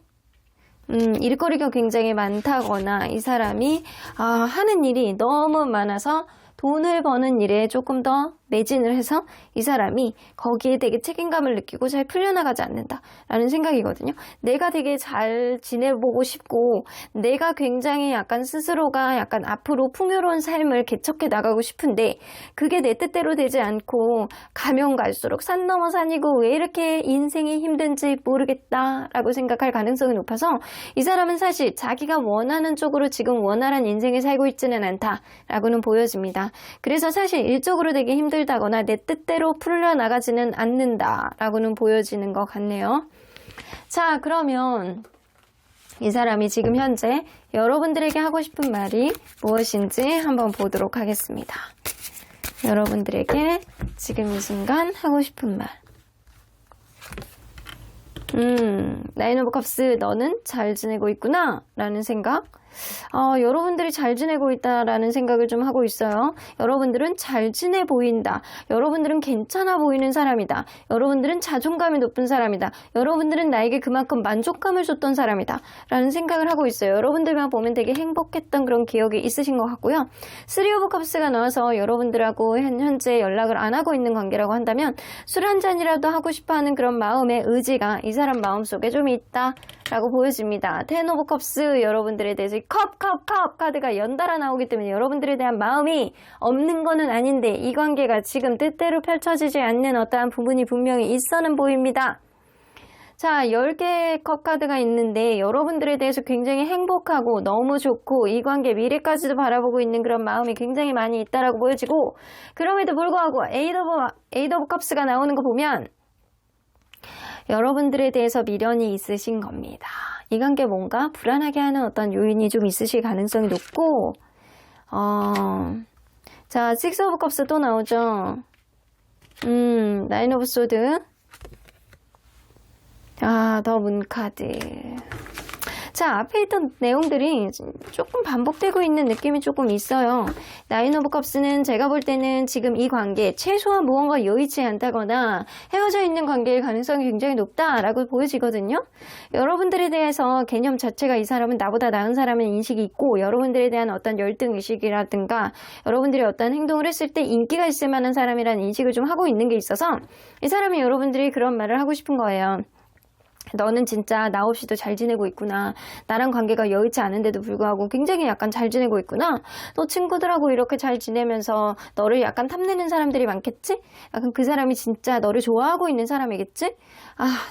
일거리가 굉장히 많다거나 이 사람이 하는 일이 너무 많아서 돈을 버는 일에 조금 더 매진을 해서 이 사람이 거기에 되게 책임감을 느끼고 잘 풀려나가지 않는다라는 생각이거든요. 내가 되게 잘 지내보고 싶고 내가 굉장히 약간 스스로가 약간 앞으로 풍요로운 삶을 개척해 나가고 싶은데 그게 내 뜻대로 되지 않고 가면 갈수록 산 넘어 산이고 왜 이렇게 인생이 힘든지 모르겠다라고 생각할 가능성이 높아서 이 사람은 사실 자기가 원하는 쪽으로 지금 원활한 인생을 살고 있지는 않다라고는 보여집니다. 그래서 사실 일적으로 되게 힘들다거나 내 뜻대로 풀려나가지는 않는다라고는 보여지는 것 같네요. 자, 그러면 이 사람이 지금 현재 여러분들에게 하고 싶은 말이 무엇인지 한번 보도록 하겠습니다. 여러분들에게 지금 이 순간 하고 싶은 말. 나인 오브 컵스, 너는 잘 지내고 있구나 라는 생각. 여러분들이 잘 지내고 있다라는 생각을 좀 하고 있어요. 여러분들은 잘 지내 보인다. 여러분들은 괜찮아 보이는 사람이다. 여러분들은 자존감이 높은 사람이다. 여러분들은 나에게 그만큼 만족감을 줬던 사람이다. 라는 생각을 하고 있어요. 여러분들만 보면 되게 행복했던 그런 기억이 있으신 것 같고요. 3 오브 컵스가 나와서 여러분들하고 현재 연락을 안 하고 있는 관계라고 한다면 술 한 잔이라도 하고 싶어하는 그런 마음의 의지가 이 사람 마음속에 좀 있다. 라고 보여집니다. 10 오브 컵스, 여러분들에 대해서 컵 카드가 연달아 나오기 때문에 여러분들에 대한 마음이 없는 거는 아닌데 이 관계가 지금 뜻대로 펼쳐지지 않는 어떠한 부분이 분명히 있어는 보입니다. 자, 10개의 컵 카드가 있는데 여러분들에 대해서 굉장히 행복하고 너무 좋고 이 관계 미래까지도 바라보고 있는 그런 마음이 굉장히 많이 있다라고 보여지고, 그럼에도 불구하고 8 오브 컵스가 나오는 거 보면 여러분들에 대해서 미련이 있으신 겁니다. 이 관계 뭔가 불안하게 하는 어떤 요인이 좀 있으실 가능성이 높고, 자, 6 오브 컵스 또 나오죠. 9 오브 소드. 더 문 카드. 자, 앞에 있던 내용들이 조금 반복되고 있는 느낌이 조금 있어요. 9 오브 컵스는 제가 볼 때는 지금 이 관계 최소한 무언가 여의치 않다거나 헤어져 있는 관계일 가능성이 굉장히 높다라고 보여지거든요. 여러분들에 대해서 개념 자체가 이 사람은 나보다 나은 사람은 인식이 있고 여러분들에 대한 어떤 열등의식이라든가 여러분들이 어떤 행동을 했을 때 인기가 있을 만한 사람이라는 인식을 좀 하고 있는 게 있어서 이 사람이 여러분들이 그런 말을 하고 싶은 거예요. 너는 진짜 나 없이도 잘 지내고 있구나. 나랑 관계가 여의치 않은데도 불구하고 굉장히 약간 잘 지내고 있구나. 너 친구들하고 이렇게 잘 지내면서 너를 약간 탐내는 사람들이 많겠지? 약간 그 사람이 진짜 너를 좋아하고 있는 사람이겠지?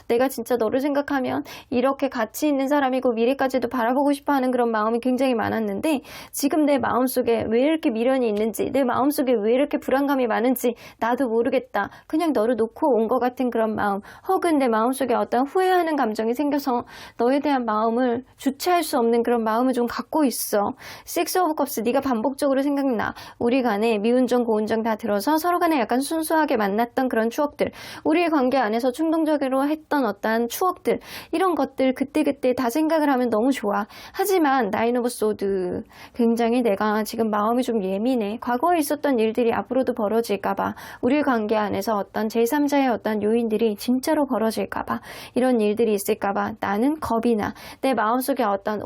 내가 진짜 너를 생각하면 이렇게 가치 있는 사람이고 미래까지도 바라보고 싶어하는 그런 마음이 굉장히 많았는데 지금 내 마음속에 왜 이렇게 미련이 있는지, 내 마음속에 왜 이렇게 불안감이 많은지 나도 모르겠다. 그냥 너를 놓고 온 것 같은 그런 마음, 혹은 내 마음속에 어떤 후회하는 싫어하는 감정이 생겨서 너에 대한 마음을 주체할 수 없는 그런 마음을 좀 갖고 있어. 식스 오브 컵스, 네가 반복적으로 생각나. 우리 간에 미운정 고운정 다 들어서 서로 간에 약간 순수하게 만났던 그런 추억들, 우리의 관계 안에서 충동적으로 했던 어떠한 추억들, 이런 것들 그때그때 다 생각을 하면 너무 좋아. 하지만 나인 오브 소드, 굉장히 내가 지금 마음이 좀 예민해. 과거에 있었던 일들이 앞으로도 벌어질까봐, 우리 관계 안에서 어떤 제3자의 어떤 요인들이 진짜로 벌어질까봐, 이런 일들이 있을까봐 나는 겁이 나. 내 마음속에 어떤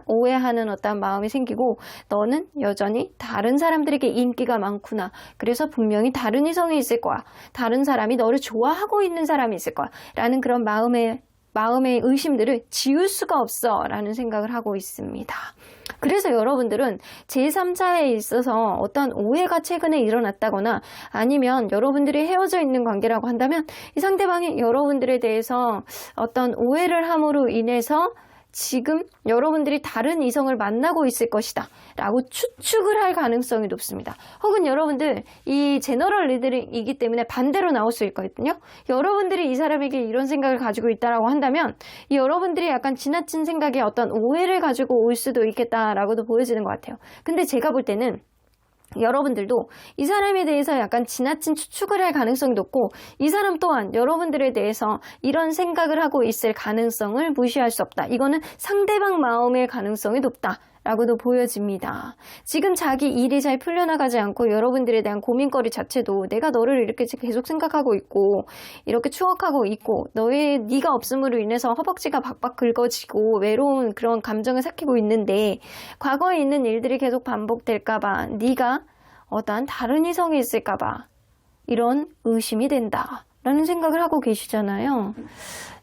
오해하는 어떤 마음이 생기고, 너는 여전히 다른 사람들에게 인기가 많구나. 그래서 분명히 다른 이성이 있을 거야. 다른 사람이 너를 좋아하고 있는 사람이 있을 거야. 라는 그런 마음의 의심들을 지울 수가 없어 라는 생각을 하고 있습니다. 그래서 여러분들은 제3자에 있어서 어떤 오해가 최근에 일어났다거나, 아니면 여러분들이 헤어져 있는 관계라고 한다면 이 상대방이 여러분들에 대해서 어떤 오해를 함으로 인해서 지금 여러분들이 다른 이성을 만나고 있을 것이다 라고 추측을 할 가능성이 높습니다. 혹은 여러분들 이 제너럴 리더이기 때문에 반대로 나올 수 있거든요. 여러분들이 이 사람에게 이런 생각을 가지고 있다라고 한다면 이 여러분들이 약간 지나친 생각에 어떤 오해를 가지고 올 수도 있겠다라고도 보여지는 것 같아요. 근데 제가 볼 때는 여러분들도 이 사람에 대해서 약간 지나친 추측을 할 가능성이 높고, 이 사람 또한 여러분들에 대해서 이런 생각을 하고 있을 가능성을 무시할 수 없다. 이거는 상대방 마음의 가능성이 높다 라고도 보여집니다. 지금 자기 일이 잘 풀려나가지 않고 여러분들에 대한 고민거리 자체도 내가 너를 이렇게 계속 생각하고 있고 이렇게 추억하고 있고, 네가 없음으로 인해서 허벅지가 박박 긁어지고 외로운 그런 감정을 삭히고 있는데, 과거에 있는 일들이 계속 반복될까봐, 네가 어떠한 다른 이성이 있을까봐 이런 의심이 된다 라는 생각을 하고 계시잖아요.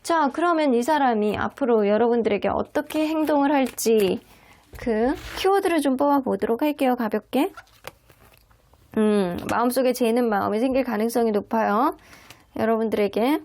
자, 그러면 이 사람이 앞으로 여러분들에게 어떻게 행동을 할지 그 키워드를 좀 뽑아보도록 할게요. 가볍게. 마음속에 재는 마음이 생길 가능성이 높아요. 여러분들에게.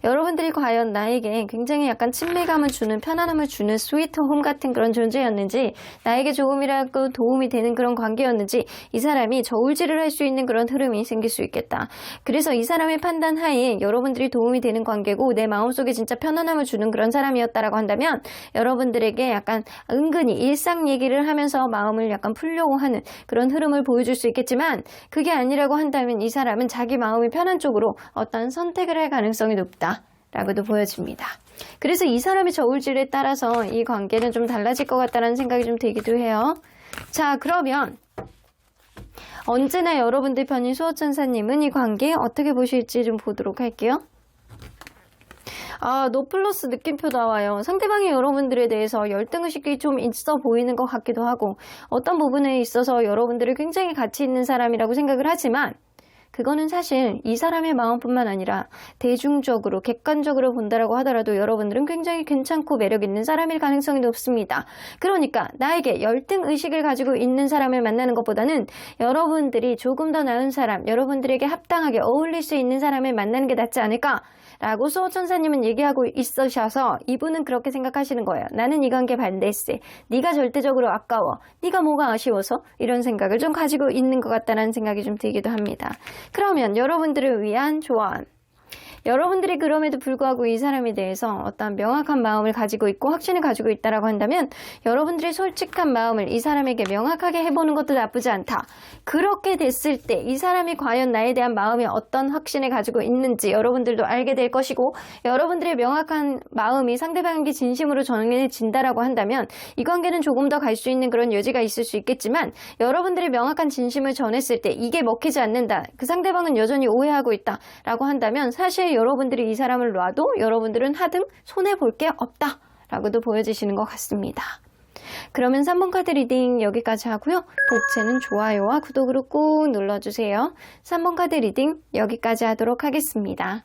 여러분들이 과연 나에게 굉장히 약간 친밀감을 주는, 편안함을 주는 스위트 홈 같은 그런 존재였는지, 나에게 조금이라도 도움이 되는 그런 관계였는지, 이 사람이 저울질을 할 수 있는 그런 흐름이 생길 수 있겠다. 그래서 이 사람의 판단 하에 여러분들이 도움이 되는 관계고 내 마음속에 진짜 편안함을 주는 그런 사람이었다라고 한다면, 여러분들에게 약간 은근히 일상 얘기를 하면서 마음을 약간 풀려고 하는 그런 흐름을 보여줄 수 있겠지만, 그게 아니라고 한다면 이 사람은 자기 마음이 편한 쪽으로 어떤 선택을 할 가능성이 높다 라고도 보여집니다. 그래서 이 사람의 저울질에 따라서 이 관계는 좀 달라질 것 같다는 생각이 좀 들기도 해요. 자, 그러면 언제나 여러분들 편인 수호천사님은 이 관계 어떻게 보실지 좀 보도록 할게요. 노플러스 느낌표 나와요. 상대방이 여러분들에 대해서 열등의식이 좀 있어 보이는 것 같기도 하고, 어떤 부분에 있어서 여러분들이 굉장히 가치 있는 사람이라고 생각을 하지만, 그거는 사실 이 사람의 마음뿐만 아니라 대중적으로 객관적으로 본다라고 하더라도 여러분들은 굉장히 괜찮고 매력 있는 사람일 가능성이 높습니다. 그러니까 나에게 열등의식을 가지고 있는 사람을 만나는 것보다는 여러분들이 조금 더 나은 사람, 여러분들에게 합당하게 어울릴 수 있는 사람을 만나는 게 낫지 않을까? 라고 수호천사님은 얘기하고 있으셔서 이분은 그렇게 생각하시는 거예요. 나는 이 관계 반대세. 네가 절대적으로 아까워. 네가 뭐가 아쉬워서? 이런 생각을 좀 가지고 있는 것 같다는 생각이 좀 들기도 합니다. 그러면 여러분들을 위한 조언. 여러분들이 그럼에도 불구하고 이 사람에 대해서 어떤 명확한 마음을 가지고 있고 확신을 가지고 있다라고 한다면, 여러분들이 솔직한 마음을 이 사람에게 명확하게 해보는 것도 나쁘지 않다. 그렇게 됐을 때 이 사람이 과연 나에 대한 마음이 어떤 확신을 가지고 있는지 여러분들도 알게 될 것이고, 여러분들의 명확한 마음이 상대방에게 진심으로 전해진다라고 한다면 이 관계는 조금 더 갈 수 있는 그런 여지가 있을 수 있겠지만, 여러분들의 명확한 진심을 전했을 때 이게 먹히지 않는다, 그 상대방은 여전히 오해하고 있다 라고 한다면, 사실 여러분들이 이 사람을 놔도 여러분들은 하등 손해볼 게 없다 라고도 보여지시는 것 같습니다. 그러면 3번 카드 리딩 여기까지 하고요. 독채는 좋아요와 구독으로 꾹 눌러주세요. 3번 카드 리딩 여기까지 하도록 하겠습니다.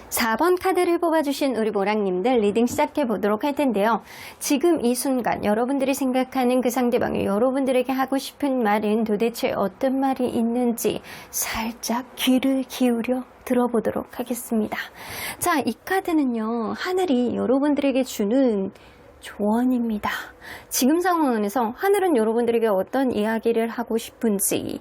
4번 카드를 뽑아주신 우리 모랑님들 리딩 시작해 보도록 할 텐데요. 지금 이 순간 여러분들이 생각하는 그 상대방이 여러분들에게 하고 싶은 말은 도대체 어떤 말이 있는지 살짝 귀를 기울여 들어보도록 하겠습니다. 자, 이 카드는요, 하늘이 여러분들에게 주는 조언입니다. 지금 상황 안에서 하늘은 여러분들에게 어떤 이야기를 하고 싶은지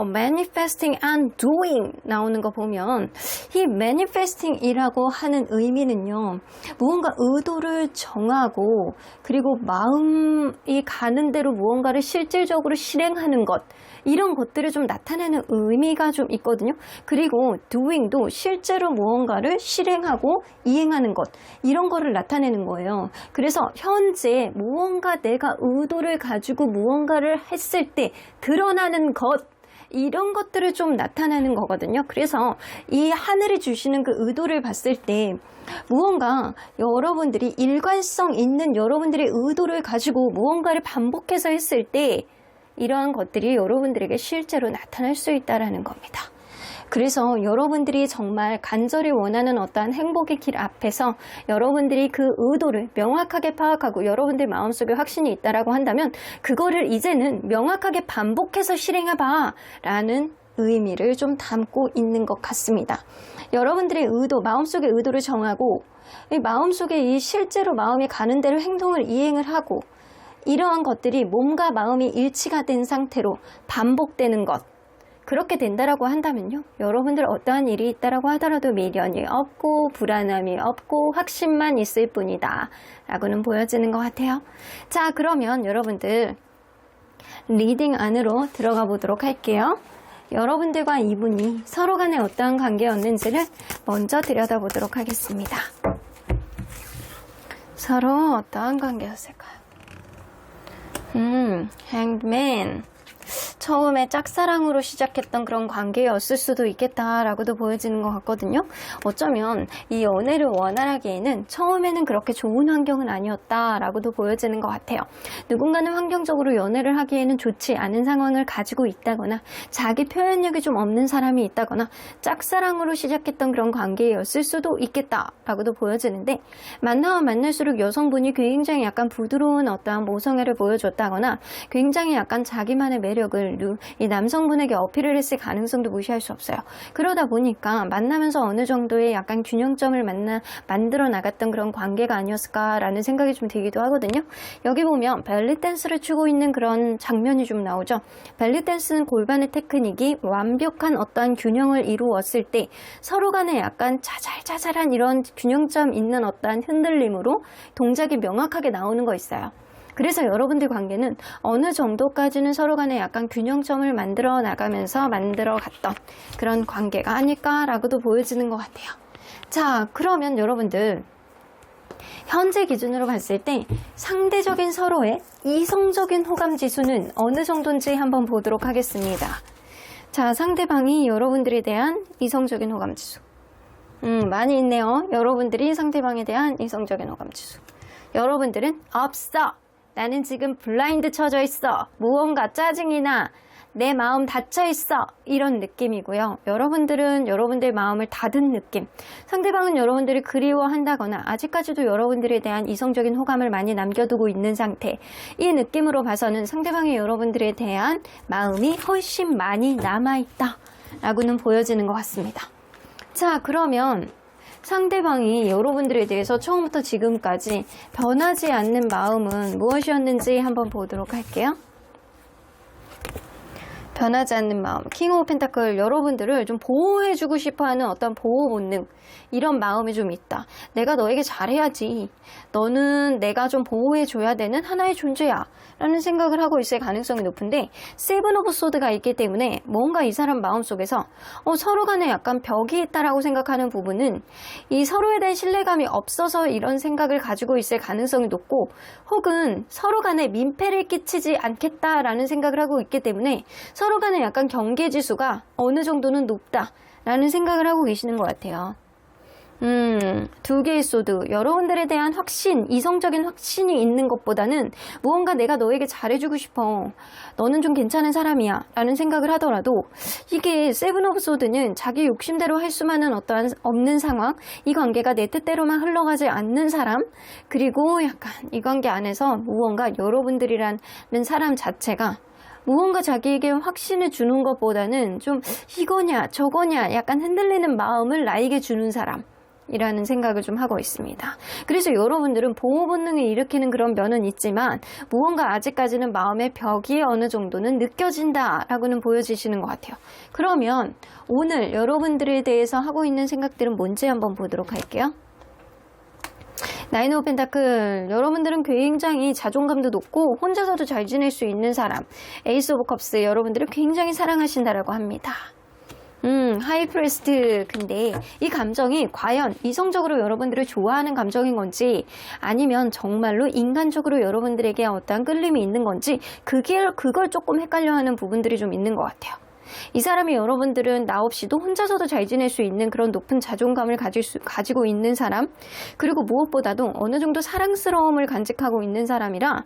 manifesting and doing 나오는 거 보면 이 manifesting이라고 하는 의미는요. 무언가 의도를 정하고 그리고 마음이 가는 대로 무언가를 실질적으로 실행하는 것 이런 것들을 좀 나타내는 의미가 좀 있거든요. 그리고 doing도 실제로 무언가를 실행하고 이행하는 것 이런 거를 나타내는 거예요. 그래서 현재 무언가 내가 의도를 가지고 무언가를 했을 때 드러나는 것 이런 것들을 좀 나타내는 거거든요. 그래서 이 하늘이 주시는 그 의도를 봤을 때 무언가 여러분들이 일관성 있는 여러분들의 의도를 가지고 무언가를 반복해서 했을 때 이러한 것들이 여러분들에게 실제로 나타날 수 있다는 겁니다. 그래서 여러분들이 정말 간절히 원하는 어떠한 행복의 길 앞에서 여러분들이 그 의도를 명확하게 파악하고 여러분들 마음속에 확신이 있다라고 한다면 그거를 이제는 명확하게 반복해서 실행해봐 라는 의미를 좀 담고 있는 것 같습니다. 여러분들의 의도, 마음속의 의도를 정하고 마음속에 이 실제로 마음이 가는 대로 행동을 이행을 하고 이러한 것들이 몸과 마음이 일치가 된 상태로 반복되는 것 그렇게 된다라고 한다면요. 여러분들 어떠한 일이 있다라고 하더라도 미련이 없고 불안함이 없고 확신만 있을 뿐이다 라고는 보여지는 것 같아요. 자, 그러면 여러분들 리딩 안으로 들어가 보도록 할게요. 여러분들과 이분이 서로 간에 어떠한 관계였는지를 먼저 들여다보도록 하겠습니다. 서로 어떠한 관계였을까요? Hangman. 처음에 짝사랑으로 시작했던 그런 관계였을 수도 있겠다라고도 보여지는 것 같거든요. 어쩌면 이 연애를 원활하기에는 처음에는 그렇게 좋은 환경은 아니었다라고도 보여지는 것 같아요. 누군가는 환경적으로 연애를 하기에는 좋지 않은 상황을 가지고 있다거나 자기 표현력이 좀 없는 사람이 있다거나 짝사랑으로 시작했던 그런 관계였을 수도 있겠다라고도 보여지는데 만나면 만날수록 여성분이 굉장히 약간 부드러운 어떠한 모성애를 보여줬다거나 굉장히 약간 자기만의 매력을 이 남성분에게 어필을 했을 가능성도 무시할 수 없어요. 그러다 보니까 만나면서 어느 정도의 약간 균형점을 만들어 나갔던 그런 관계가 아니었을까라는 생각이 좀 들기도 하거든요. 여기 보면 벨리 댄스를 추고 있는 그런 장면이 좀 나오죠. 벨리 댄스는 골반의 테크닉이 완벽한 어떠한 균형을 이루었을 때 서로 간에 약간 자잘자잘한 이런 균형점 있는 어떠한 흔들림으로 동작이 명확하게 나오는 거 있어요. 그래서 여러분들 관계는 어느 정도까지는 서로 간에 약간 균형점을 만들어 나가면서 만들어 갔던 그런 관계가 아닐까라고도 보여지는 것 같아요. 자, 그러면 여러분들 현재 기준으로 봤을 때 상대적인 서로의 이성적인 호감 지수는 어느 정도인지 한번 보도록 하겠습니다. 자, 상대방이 여러분들에 대한 이성적인 호감 지수. 많이 있네요. 여러분들이 상대방에 대한 이성적인 호감 지수. 여러분들은 없어. 나는 지금 블라인드 쳐져 있어. 무언가 짜증이 나. 내 마음 닫혀 있어. 이런 느낌이고요. 여러분들은 여러분들 마음을 닫은 느낌. 상대방은 여러분들이 그리워한다거나 아직까지도 여러분들에 대한 이성적인 호감을 많이 남겨두고 있는 상태. 이 느낌으로 봐서는 상대방이 여러분들에 대한 마음이 훨씬 많이 남아있다 라고는 보여지는 것 같습니다. 자, 그러면 상대방이 여러분들에 대해서 처음부터 지금까지 변하지 않는 마음은 무엇이었는지 한번 보도록 할게요. 변하지 않는 마음, 킹 오브 펜타클, 여러분들을 좀 보호해주고 싶어하는 어떤 보호 본능, 이런 마음이 좀 있다. 내가 너에게 잘해야지. 너는 내가 좀 보호해줘야 되는 하나의 존재야 라는 생각을 하고 있을 가능성이 높은데, 세븐 오브 소드가 있기 때문에 뭔가 이 사람 마음속에서 서로 간에 약간 벽이 있다라고 생각하는 부분은 이 서로에 대한 신뢰감이 없어서 이런 생각을 가지고 있을 가능성이 높고, 혹은 서로 간에 민폐를 끼치지 않겠다라는 생각을 하고 있기 때문에 서로 간에 약간 경계 지수가 어느 정도는 높다라는 생각을 하고 계시는 것 같아요. 두 개의 소드, 여러분들에 대한 확신, 이성적인 확신이 있는 것보다는 무언가 내가 너에게 잘해주고 싶어, 너는 좀 괜찮은 사람이야 라는 생각을 하더라도, 이게 세븐 오브 소드는 자기 욕심대로 할 수만은 어떠한 없는 상황, 이 관계가 내 뜻대로만 흘러가지 않는 사람, 그리고 약간 이 관계 안에서 무언가 여러분들이라는 사람 자체가 무언가 자기에게 확신을 주는 것보다는 좀 이거냐 저거냐 약간 흔들리는 마음을 나에게 주는 사람, 이라는 생각을 좀 하고 있습니다. 그래서 여러분들은 보호 본능을 일으키는 그런 면은 있지만 무언가 아직까지는 마음의 벽이 어느 정도는 느껴진다라고는 보여지시는 것 같아요. 그러면 오늘 여러분들에 대해서 하고 있는 생각들은 뭔지 한번 보도록 할게요. 나인 오브 펜타클, 여러분들은 굉장히 자존감도 높고 혼자서도 잘 지낼 수 있는 사람. 에이스 오브 컵스, 여러분들을 굉장히 사랑하신다라고 합니다. 하이프레스트. 근데 이 감정이 과연 이성적으로 여러분들을 좋아하는 감정인 건지 아니면 정말로 인간적으로 여러분들에게 어떠한 끌림이 있는 건지 그걸 조금 헷갈려하는 부분들이 좀 있는 것 같아요. 이 사람이 여러분들은 나 없이도 혼자서도 잘 지낼 수 있는 그런 높은 자존감을 가지고 있는 사람, 그리고 무엇보다도 어느 정도 사랑스러움을 간직하고 있는 사람이라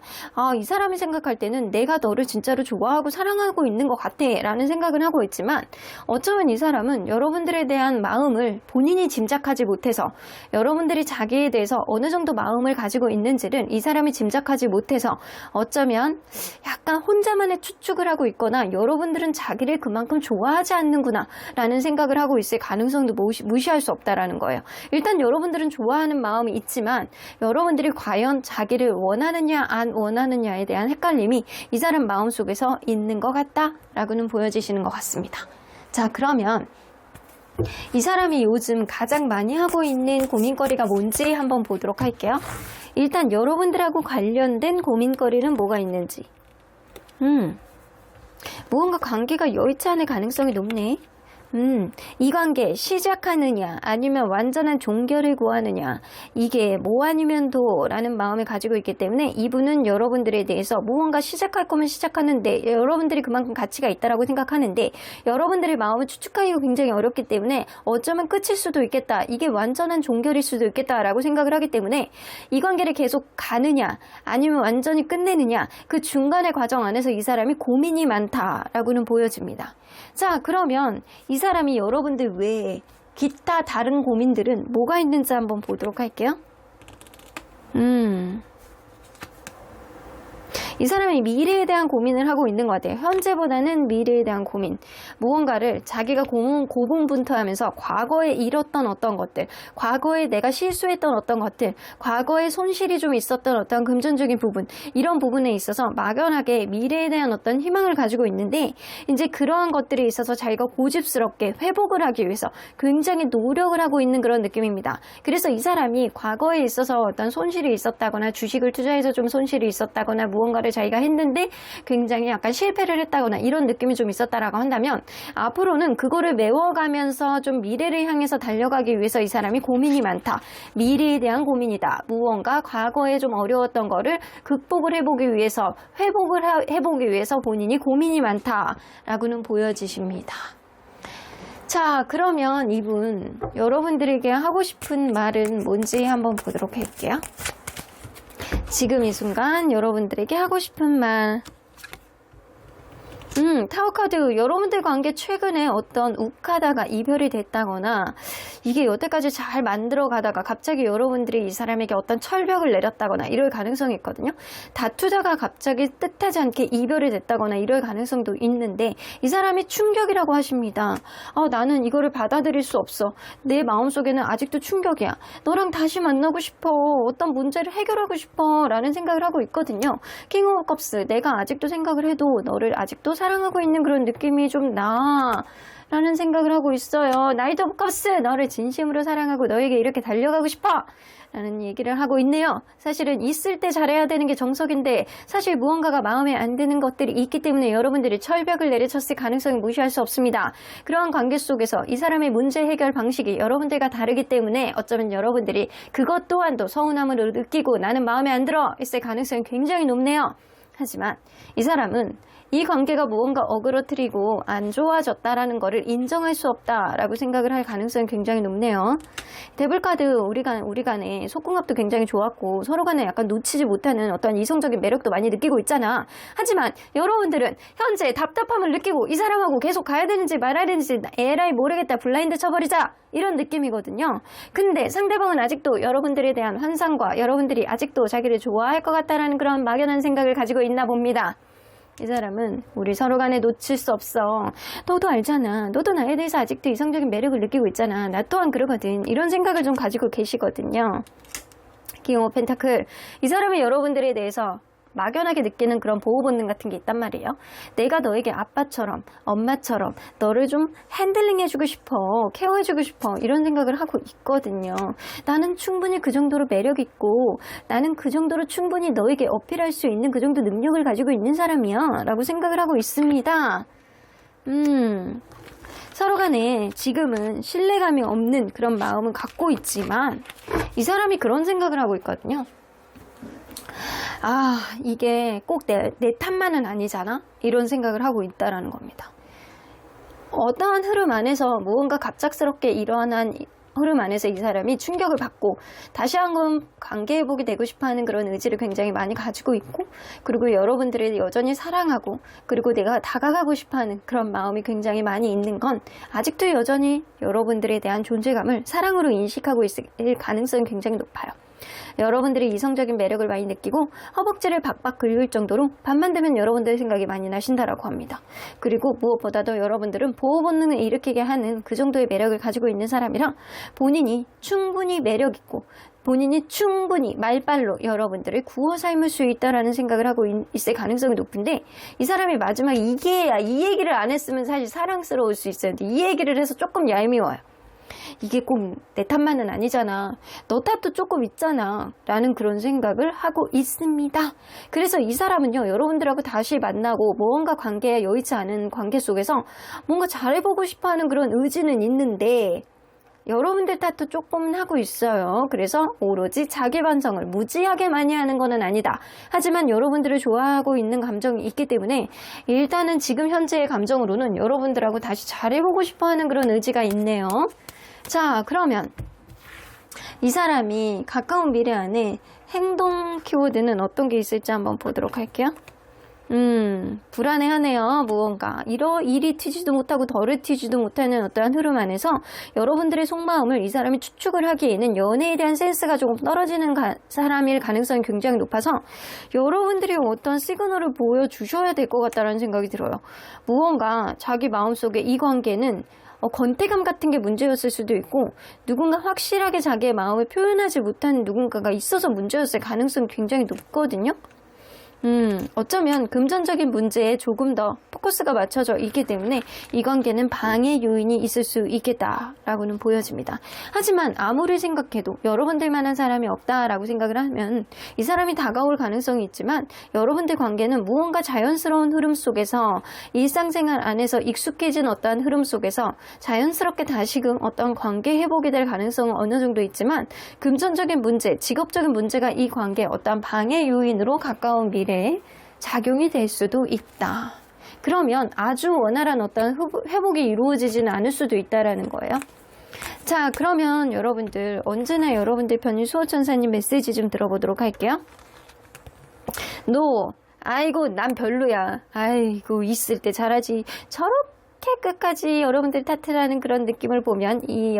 이 사람이 생각할 때는 내가 너를 진짜로 좋아하고 사랑하고 있는 것 같아 라는 생각은 하고 있지만 어쩌면 이 사람은 여러분들에 대한 마음을 본인이 짐작하지 못해서 여러분들이 자기에 대해서 어느 정도 마음을 가지고 있는지를 이 사람이 짐작하지 못해서 어쩌면 약간 혼자만의 추측을 하고 있거나 여러분들은 자기를 그만큼 좋아하지 않는구나 라는 생각을 하고 있을 가능성도 무시할 수 없다라는 거예요. 일단 여러분들은 좋아하는 마음이 있지만 여러분들이 과연 자기를 원하느냐 안 원하느냐에 대한 헷갈림이 이 사람 마음속에서 있는 것 같다라고는 보여지시는 것 같습니다. 자, 그러면 이 사람이 요즘 가장 많이 하고 있는 고민거리가 뭔지 한번 보도록 할게요. 일단 여러분들하고 관련된 고민거리는 뭐가 있는지. 무언가 관계가 여의치 않을 가능성이 높네. 이 관계 시작하느냐 아니면 완전한 종결을 구하느냐, 이게 뭐 아니면 도라는 마음을 가지고 있기 때문에 이분은 여러분들에 대해서 무언가 시작할 거면 시작하는데 여러분들이 그만큼 가치가 있다라고 생각하는데 여러분들의 마음을 추측하기가 굉장히 어렵기 때문에 어쩌면 끝일 수도 있겠다, 이게 완전한 종결일 수도 있겠다라고 생각을 하기 때문에 이 관계를 계속 가느냐 아니면 완전히 끝내느냐, 그 중간의 과정 안에서 이 사람이 고민이 많다라고는 보여집니다. 자, 그러면 이 사람이 여러분들 외에 기타 다른 고민들은 뭐가 있는지 한번 보도록 할게요. 이 사람이 미래에 대한 고민을 하고 있는 것 같아요. 현재보다는 미래에 대한 고민. 무언가를 자기가 고군분투하면서 과거에 잃었던 어떤 것들, 과거에 내가 실수했던 어떤 것들, 과거에 손실이 좀 있었던 어떤 금전적인 부분, 이런 부분에 있어서 막연하게 미래에 대한 어떤 희망을 가지고 있는데 이제 그러한 것들에 있어서 자기가 고집스럽게 회복을 하기 위해서 굉장히 노력을 하고 있는 그런 느낌입니다. 그래서 이 사람이 과거에 있어서 어떤 손실이 있었다거나 주식을 투자해서 좀 손실이 있었다거나 무언가를 자기가 했는데 굉장히 약간 실패를 했다거나 이런 느낌이 좀 있었다라고 한다면 앞으로는 그거를 메워가면서 좀 미래를 향해서 달려가기 위해서 이 사람이 고민이 많다. 미래에 대한 고민이다. 무언가 과거에 좀 어려웠던 거를 극복을 해보기 위해서 해보기 위해서 본인이 고민이 많다라고는 보여지십니다. 자, 그러면 이분 여러분들에게 하고 싶은 말은 뭔지 한번 보도록 할게요. 지금 이 순간 여러분들에게 하고 싶은 말. 타워 카드, 여러분들 관계 최근에 어떤 욱하다가 이별이 됐다거나 이게 여태까지 잘 만들어 가다가 갑자기 여러분들이 이 사람에게 어떤 철벽을 내렸다거나 이럴 가능성이 있거든요. 다투다가 갑자기 뜻하지 않게 이별이 됐다거나 이럴 가능성도 있는데 이 사람이 충격이라고 하십니다. 나는 이거를 받아들일 수 없어. 내 마음속에는 아직도 충격이야. 너랑 다시 만나고 싶어. 어떤 문제를 해결하고 싶어 라는 생각을 하고 있거든요. 킹 오브 컵스, 내가 아직도 생각을 해도 너를 아직도 사랑하고 있는 그런 느낌이 좀 나 라는 생각을 하고 있어요. 나이트 오브 컵스, 너를 진심으로 사랑하고 너에게 이렇게 달려가고 싶어 라는 얘기를 하고 있네요. 사실은 있을 때 잘해야 되는 게 정석인데 사실 무언가가 마음에 안 드는 것들이 있기 때문에 여러분들이 철벽을 내리쳤을 가능성이 무시할 수 없습니다. 그러한 관계 속에서 이 사람의 문제 해결 방식이 여러분들과 다르기 때문에 어쩌면 여러분들이 그것 또한도 서운함을 느끼고 나는 마음에 안 들어 있을 가능성이 굉장히 높네요. 하지만 이 사람은 이 관계가 무언가 어그러뜨리고 안 좋아졌다라는 것을 인정할 수 없다라고 생각을 할 가능성이 굉장히 높네요. 데블카드, 우리 간에 속궁합도 굉장히 좋았고 서로 간에 약간 놓치지 못하는 어떤 이성적인 매력도 많이 느끼고 있잖아. 하지만 여러분들은 현재 답답함을 느끼고 이 사람하고 계속 가야 되는지 말아야 되는지 에라이 모르겠다, 블라인드 쳐버리자 이런 느낌이거든요. 근데 상대방은 아직도 여러분들에 대한 환상과 여러분들이 아직도 자기를 좋아할 것 같다라는 그런 막연한 생각을 가지고 있나 봅니다. 이 사람은 우리 서로 간에 놓칠 수 없어. 너도 알잖아. 너도 나에 대해서 아직도 이성적인 매력을 느끼고 있잖아. 나 또한 그러거든. 이런 생각을 좀 가지고 계시거든요. 킹 오브 펜타클. 이 사람이 여러분들에 대해서 막연하게 느끼는 그런 보호 본능 같은 게 있단 말이에요. 내가 너에게 아빠처럼, 엄마처럼 너를 좀 핸들링해주고 싶어, 케어해주고 싶어, 이런 생각을 하고 있거든요. 나는 충분히 그 정도로 매력 있고, 나는 그 정도로 충분히 너에게 어필할 수 있는 그 정도 능력을 가지고 있는 사람이야 라고 생각을 하고 있습니다. 서로 간에 지금은 신뢰감이 없는 그런 마음은 갖고 있지만 이 사람이 그런 생각을 하고 있거든요. 아, 이게 꼭 내 탓만은 아니잖아? 이런 생각을 하고 있다라는 겁니다. 어떠한 흐름 안에서 무언가 갑작스럽게 일어난 흐름 안에서 이 사람이 충격을 받고 다시 한번 관계회복이 되고 싶어하는 그런 의지를 굉장히 많이 가지고 있고, 그리고 여러분들을 여전히 사랑하고 그리고 내가 다가가고 싶어하는 그런 마음이 굉장히 많이 있는 건 아직도 여전히 여러분들에 대한 존재감을 사랑으로 인식하고 있을 가능성이 굉장히 높아요. 여러분들이 이성적인 매력을 많이 느끼고 허벅지를 박박 긁을 정도로 밤만 되면 여러분들의 생각이 많이 나신다라고 합니다. 그리고 무엇보다도 여러분들은 보호 본능을 일으키게 하는 그 정도의 매력을 가지고 있는 사람이라 본인이 충분히 매력 있고 본인이 충분히 말빨로 여러분들을 구워 삶을 수 있다라는 생각을 하고 있을 가능성이 높은데, 이 사람이 마지막 이 얘기를 안 했으면 사실 사랑스러울 수 있었는데 이 얘기를 해서 조금 얄미워요. 이게 꼭 내 탓만은 아니잖아. 너 탓도 조금 있잖아. 라는 그런 생각을 하고 있습니다. 그래서 이 사람은요, 여러분들하고 다시 만나고 무언가 관계에 여의치 않은 관계 속에서 뭔가 잘해보고 싶어하는 그런 의지는 있는데 여러분들 탓도 조금은 하고 있어요. 그래서 오로지 자기 반성을 무지하게 많이 하는 거는 아니다. 하지만 여러분들을 좋아하고 있는 감정이 있기 때문에 일단은 지금 현재의 감정으로는 여러분들하고 다시 잘해보고 싶어하는 그런 의지가 있네요. 자, 그러면 이 사람이 가까운 미래 안에 행동 키워드는 어떤 게 있을지 한번 보도록 할게요. 불안해하네요. 무언가 일이 튀지도 못하고 덜을 튀지도 못하는 어떠한 흐름 안에서 여러분들의 속마음을 이 사람이 추측을 하기에는 연애에 대한 센스가 조금 떨어지는 사람일 가능성이 굉장히 높아서 여러분들이 어떤 시그널을 보여주셔야 될 것 같다는 생각이 들어요. 무언가 자기 마음속에 이 관계는 건태감 같은 게 문제였을 수도 있고, 누군가 확실하게 자기의 마음을 표현하지 못한 누군가가 있어서 문제였을 가능성이 굉장히 높거든요. 어쩌면 금전적인 문제에 조금 더 포커스가 맞춰져 있기 때문에 이 관계는 방해 요인이 있을 수 있겠다라고는 보여집니다. 하지만 아무리 생각해도 여러분들만한 사람이 없다라고 생각을 하면 이 사람이 다가올 가능성이 있지만 여러분들 관계는 무언가 자연스러운 흐름 속에서 일상생활 안에서 익숙해진 어떠한 흐름 속에서 자연스럽게 다시금 어떤 관계 회복이 될 가능성은 어느 정도 있지만 금전적인 문제, 직업적인 문제가 이 관계의 어떠한 방해 요인으로 가까운 미래에 작용이 될 수도 있다. 그러면 아주 원활한 어떤 회복이 이루어지지는 않을 수도 있다라는 거예요. 자, 그러면 여러분들 언제나 여러분들 편인 수호천사님 메시지 좀 들어보도록 할게요. 아이고 난 별로야. 아이고 있을 때 잘하지. 저렇게 끝까지 여러분들 탓을 하는 그런 느낌을 보면 이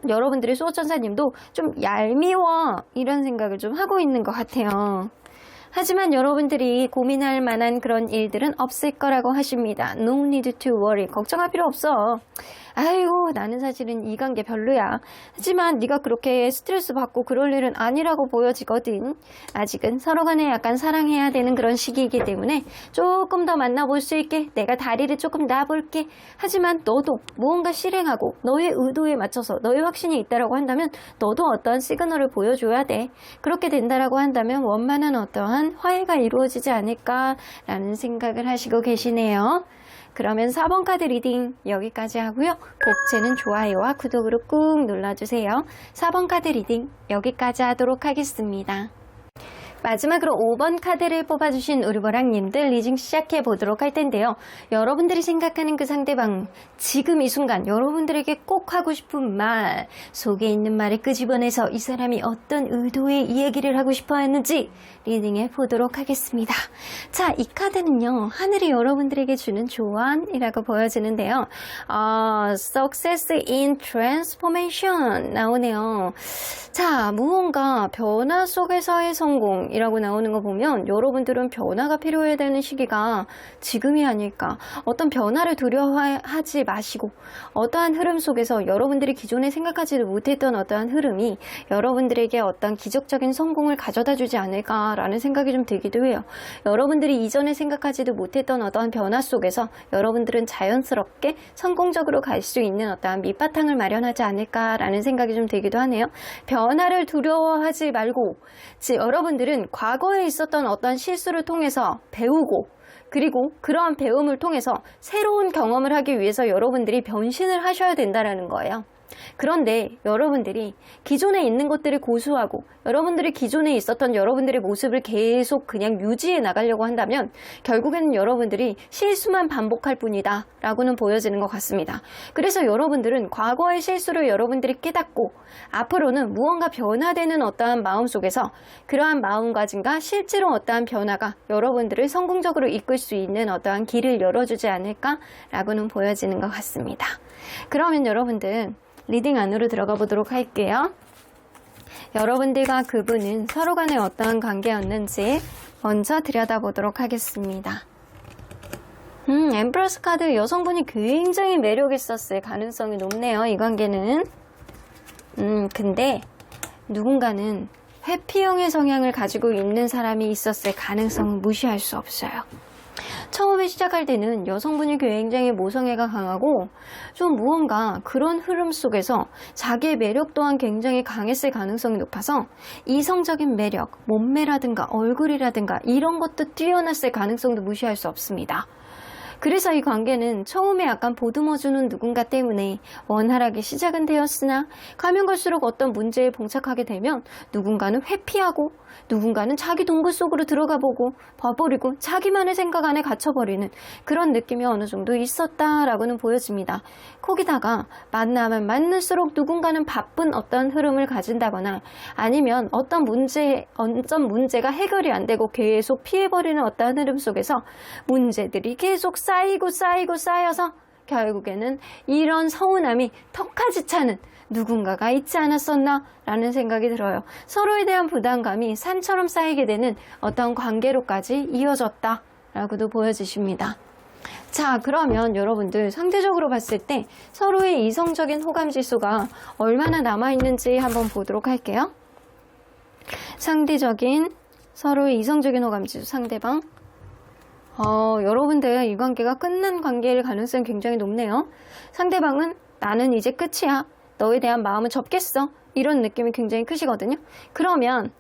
여러분들의 수호천사님도 좀 얄미워 이런 생각을 좀 하고 있는 것 같아요. 하지만 여러분들이 고민할 만한 그런 일들은 없을 거라고 하십니다. No need to worry. 걱정할 필요 없어. 아이고 나는 사실은 이 관계 별로야. 하지만 네가 그렇게 스트레스 받고 그럴 일은 아니라고 보여지거든. 아직은 서로 간에 약간 사랑해야 되는 그런 시기이기 때문에 조금 더 만나볼 수 있게 내가 다리를 조금 놔볼게. 하지만 너도 무언가 실행하고 너의 의도에 맞춰서 너의 확신이 있다라고 한다면 너도 어떠한 시그널을 보여줘야 돼. 그렇게 된다라고 한다면 원만한 어떠한 화해가 이루어지지 않을까라는 생각을 하시고 계시네요. 그러면 4번 카드 리딩 여기까지 하고요. 복채는 좋아요와 구독으로 꾹 눌러주세요. 4번 카드 리딩 여기까지 하도록 하겠습니다. 마지막으로 5번 카드를 뽑아주신 우리 보랑님들 리딩 시작해 보도록 할 텐데요. 여러분들이 생각하는 그 상대방, 지금 이 순간 여러분들에게 꼭 하고 싶은 말, 속에 있는 말을 끄집어내서 이 사람이 어떤 의도의 이야기를 하고 싶어 했는지 리딩해 보도록 하겠습니다. 자, 이 카드는요, 하늘이 여러분들에게 주는 조언이라고 보여지는데요. Success in Transformation 나오네요. 자, 무언가 변화 속에서의 성공, 지금이라고 나오는 거 보면 여러분들은 변화가 필요해야 되는 시기가 지금이 아닐까. 어떤 변화를 두려워하지 마시고 어떠한 흐름 속에서 여러분들이 기존에 생각하지도 못했던 어떠한 흐름이 여러분들에게 어떤 기적적인 성공을 가져다 주지 않을까라는 생각이 좀 들기도 해요. 여러분들이 이전에 생각하지도 못했던 어떠한 변화 속에서 여러분들은 자연스럽게 성공적으로 갈 수 있는 어떠한 밑바탕을 마련하지 않을까라는 생각이 좀 들기도 하네요. 변화를 두려워하지 말고 여러분들은 과거에 있었던 어떤 실수를 통해서 배우고 그리고 그러한 배움을 통해서 새로운 경험을 하기 위해서 여러분들이 변신을 하셔야 된다는 거예요. 그런데 여러분들이 기존에 있는 것들을 고수하고 여러분들이 기존에 있었던 여러분들의 모습을 계속 그냥 유지해 나가려고 한다면 결국에는 여러분들이 실수만 반복할 뿐이다 라고는 보여지는 것 같습니다. 그래서 여러분들은 과거의 실수를 여러분들이 깨닫고 앞으로는 무언가 변화되는 어떠한 마음 속에서 그러한 마음가짐과 실제로 어떠한 변화가 여러분들을 성공적으로 이끌 수 있는 어떠한 길을 열어주지 않을까 라고는 보여지는 것 같습니다. 그러면 여러분들 리딩 안으로 들어가 보도록 할게요. 여러분들과 그분은 서로 간에 어떠한 관계였는지 먼저 들여다보도록 하겠습니다. 엠프러스 카드 여성분이 굉장히 매력 있었을 가능성이 높네요. 이 관계는. 근데 누군가는 회피형의 성향을 가지고 있는 사람이 있었을 가능성은 무시할 수 없어요. 처음에 시작할 때는 여성분이 굉장히 모성애가 강하고 좀 무언가 그런 흐름 속에서 자기의 매력 또한 굉장히 강했을 가능성이 높아서 이성적인 매력, 몸매라든가 얼굴이라든가 이런 것도 뛰어났을 가능성도 무시할 수 없습니다. 그래서 이 관계는 처음에 약간 보듬어주는 누군가 때문에 원활하게 시작은 되었으나 가면 갈수록 어떤 문제에 봉착하게 되면 누군가는 회피하고 누군가는 자기 동굴 속으로 들어가 보고 봐버리고 자기만의 생각 안에 갇혀버리는 그런 느낌이 어느 정도 있었다라고는 보여집니다. 거기다가 만나면 만날수록 누군가는 바쁜 어떤 흐름을 가진다거나 아니면 어떤 문제가 해결이 안 되고 계속 피해버리는 어떤 흐름 속에서 문제들이 계속 쌓여서 결국에는 이런 서운함이 턱까지 차는 누군가가 있지 않았었나 라는 생각이 들어요. 서로에 대한 부담감이 산처럼 쌓이게 되는 어떤 관계로까지 이어졌다 라고도 보여지십니다. 자, 그러면 여러분들 상대적으로 봤을 때 서로의 이성적인 호감 지수가 얼마나 남아있는지 한번 보도록 할게요. 상대적인 서로의 이성적인 호감 지수 상대방 여러분들 이 관계가 끝난 관계일 가능성이 굉장히 높네요. 상대방은 나는 이제 끝이야. 너에 대한 마음은 접겠어. 이런 느낌이 굉장히 크시거든요. 그러면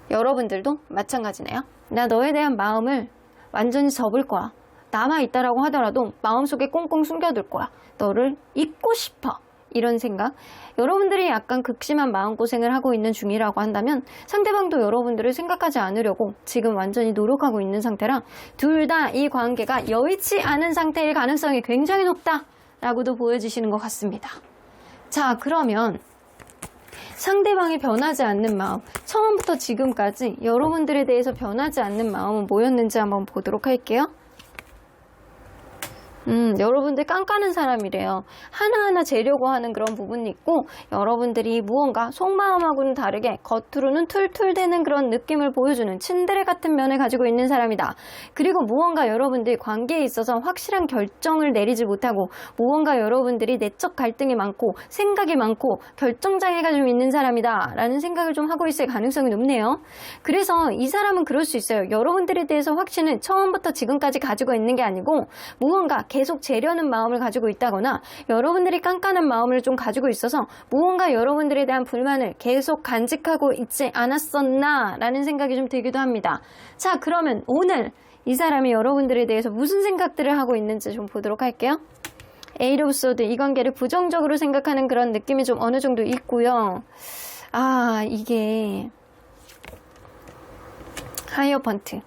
여러분들도 마찬가지네요. 나 너에 대한 마음을 완전히 접을 거야. 남아있다라고 하더라도 마음속에 꽁꽁 숨겨둘 거야. 너를 잊고 싶어. 이런 생각. 여러분들이 약간 극심한 마음고생을 하고 있는 중이라고 한다면 상대방도 여러분들을 생각하지 않으려고 지금 완전히 노력하고 있는 상태라 둘 다 이 관계가 여의치 않은 상태일 가능성이 굉장히 높다 라고도 보여지시는 것 같습니다. 자, 그러면 상대방이 변하지 않는 마음, 처음부터 지금까지 여러분들에 대해서 변하지 않는 마음은 뭐였는지 한번 보도록 할게요. 여러분들 깐깐한 사람이래요. 하나하나 재려고 하는 그런 부분이 있고 여러분들이 무언가 속마음하고는 다르게 겉으로는 툴툴대는 그런 느낌을 보여주는 츤데레 같은 면을 가지고 있는 사람이다. 그리고 무언가 여러분들 관계에 있어서 확실한 결정을 내리지 못하고 무언가 여러분들이 내적 갈등이 많고 생각이 많고 결정장애가 좀 있는 사람이다 라는 생각을 좀 하고 있을 가능성이 높네요. 그래서 이 사람은 그럴 수 있어요. 여러분들에 대해서 확신을 처음부터 지금까지 가지고 있는 게 아니고 무언가 계속 재려는 마음을 가지고 있다거나 여러분들이 깐깐한 마음을 좀 가지고 있어서 무언가 여러분들에 대한 불만을 계속 간직하고 있지 않았었나 라는 생각이 좀 들기도 합니다. 자, 그러면 오늘 이 사람이 여러분들에 대해서 무슨 생각들을 하고 있는지 좀 보도록 할게요. 에이드 오브 소드, 이 관계를 부정적으로 생각하는 그런 느낌이 좀 어느 정도 있고요. 이게 하이어펀트.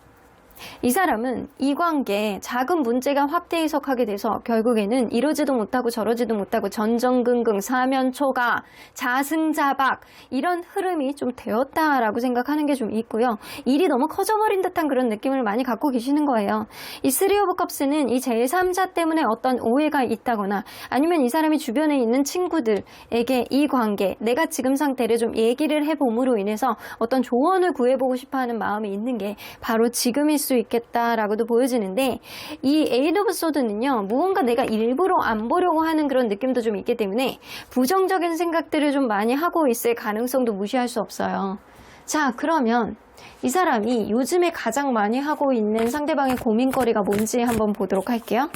이 사람은 이 관계 작은 문제가 확대 해석하게 돼서 결국에는 이러지도 못하고 저러지도 못하고 전전긍긍 사면초가 자승자박 이런 흐름이 좀 되었다라고 생각하는 게 좀 있고요. 일이 너무 커져버린 듯한 그런 느낌을 많이 갖고 계시는 거예요. 이 쓰리 오브 컵스는 이 제3자 때문에 어떤 오해가 있다거나 아니면 이 사람이 주변에 있는 친구들에게 이 관계 내가 지금 상태를 좀 얘기를 해봄으로 인해서 어떤 조언을 구해보고 싶어하는 마음이 있는 게 바로 지금일 수 있겠다라고도 보여지는데 이 에이드 오브 소드는요 무언가 내가 일부러 안 보려고 하는 그런 느낌도 좀 있기 때문에 부정적인 생각들을 좀 많이 하고 있을 가능성도 무시할 수 없어요. 자, 그러면 이 사람이 요즘에 가장 많이 하고 있는 상대방의 고민거리가 뭔지 한번 보도록 할게요.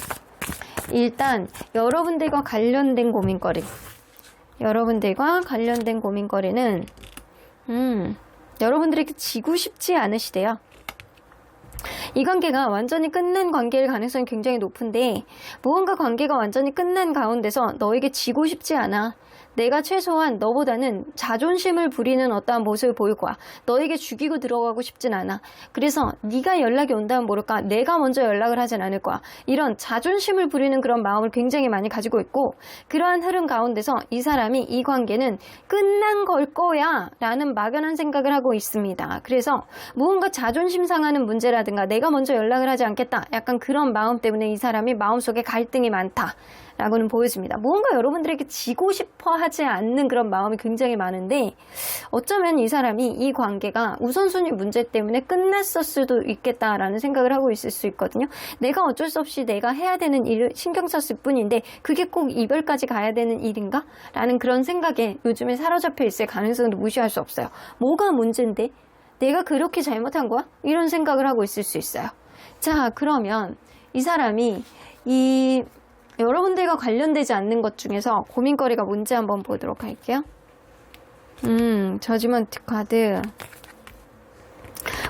일단 여러분들과 관련된 고민거리, 여러분들과 관련된 고민거리는 여러분들에게 지고 싶지 않으시대요. 이 관계가 완전히 끝난 관계일 가능성이 굉장히 높은데 무언가 관계가 완전히 끝난 가운데서 너에게 지고 싶지 않아. 내가 최소한 너보다는 자존심을 부리는 어떠한 모습을 보일 거야. 너에게 죽이고 들어가고 싶진 않아. 그래서 네가 연락이 온다면 모를까 내가 먼저 연락을 하진 않을 거야. 이런 자존심을 부리는 그런 마음을 굉장히 많이 가지고 있고 그러한 흐름 가운데서 이 사람이 이 관계는 끝난 걸 거야 라는 막연한 생각을 하고 있습니다. 그래서 무언가 자존심 상하는 문제라든가 내가 먼저 연락을 하지 않겠다. 약간 그런 마음 때문에 이 사람이 마음속에 갈등이 많다. 라고는 보여집니다. 무언가 여러분들에게 지고 싶어 하지 않는 그런 마음이 굉장히 많은데 어쩌면 이 사람이 이 관계가 우선순위 문제 때문에 끝났을 수도 있겠다라는 생각을 하고 있을 수 있거든요. 내가 어쩔 수 없이 내가 해야 되는 일을 신경 썼을 뿐인데 그게 꼭 이별까지 가야 되는 일인가? 라는 그런 생각에 요즘에 사로잡혀 있을 가능성도 무시할 수 없어요. 뭐가 문제인데? 내가 그렇게 잘못한 거야? 이런 생각을 하고 있을 수 있어요. 자, 그러면 이 사람이 여러분들과 관련되지 않는 것 중에서 고민거리가 뭔지 한번 보도록 할게요. 저지먼트 카드.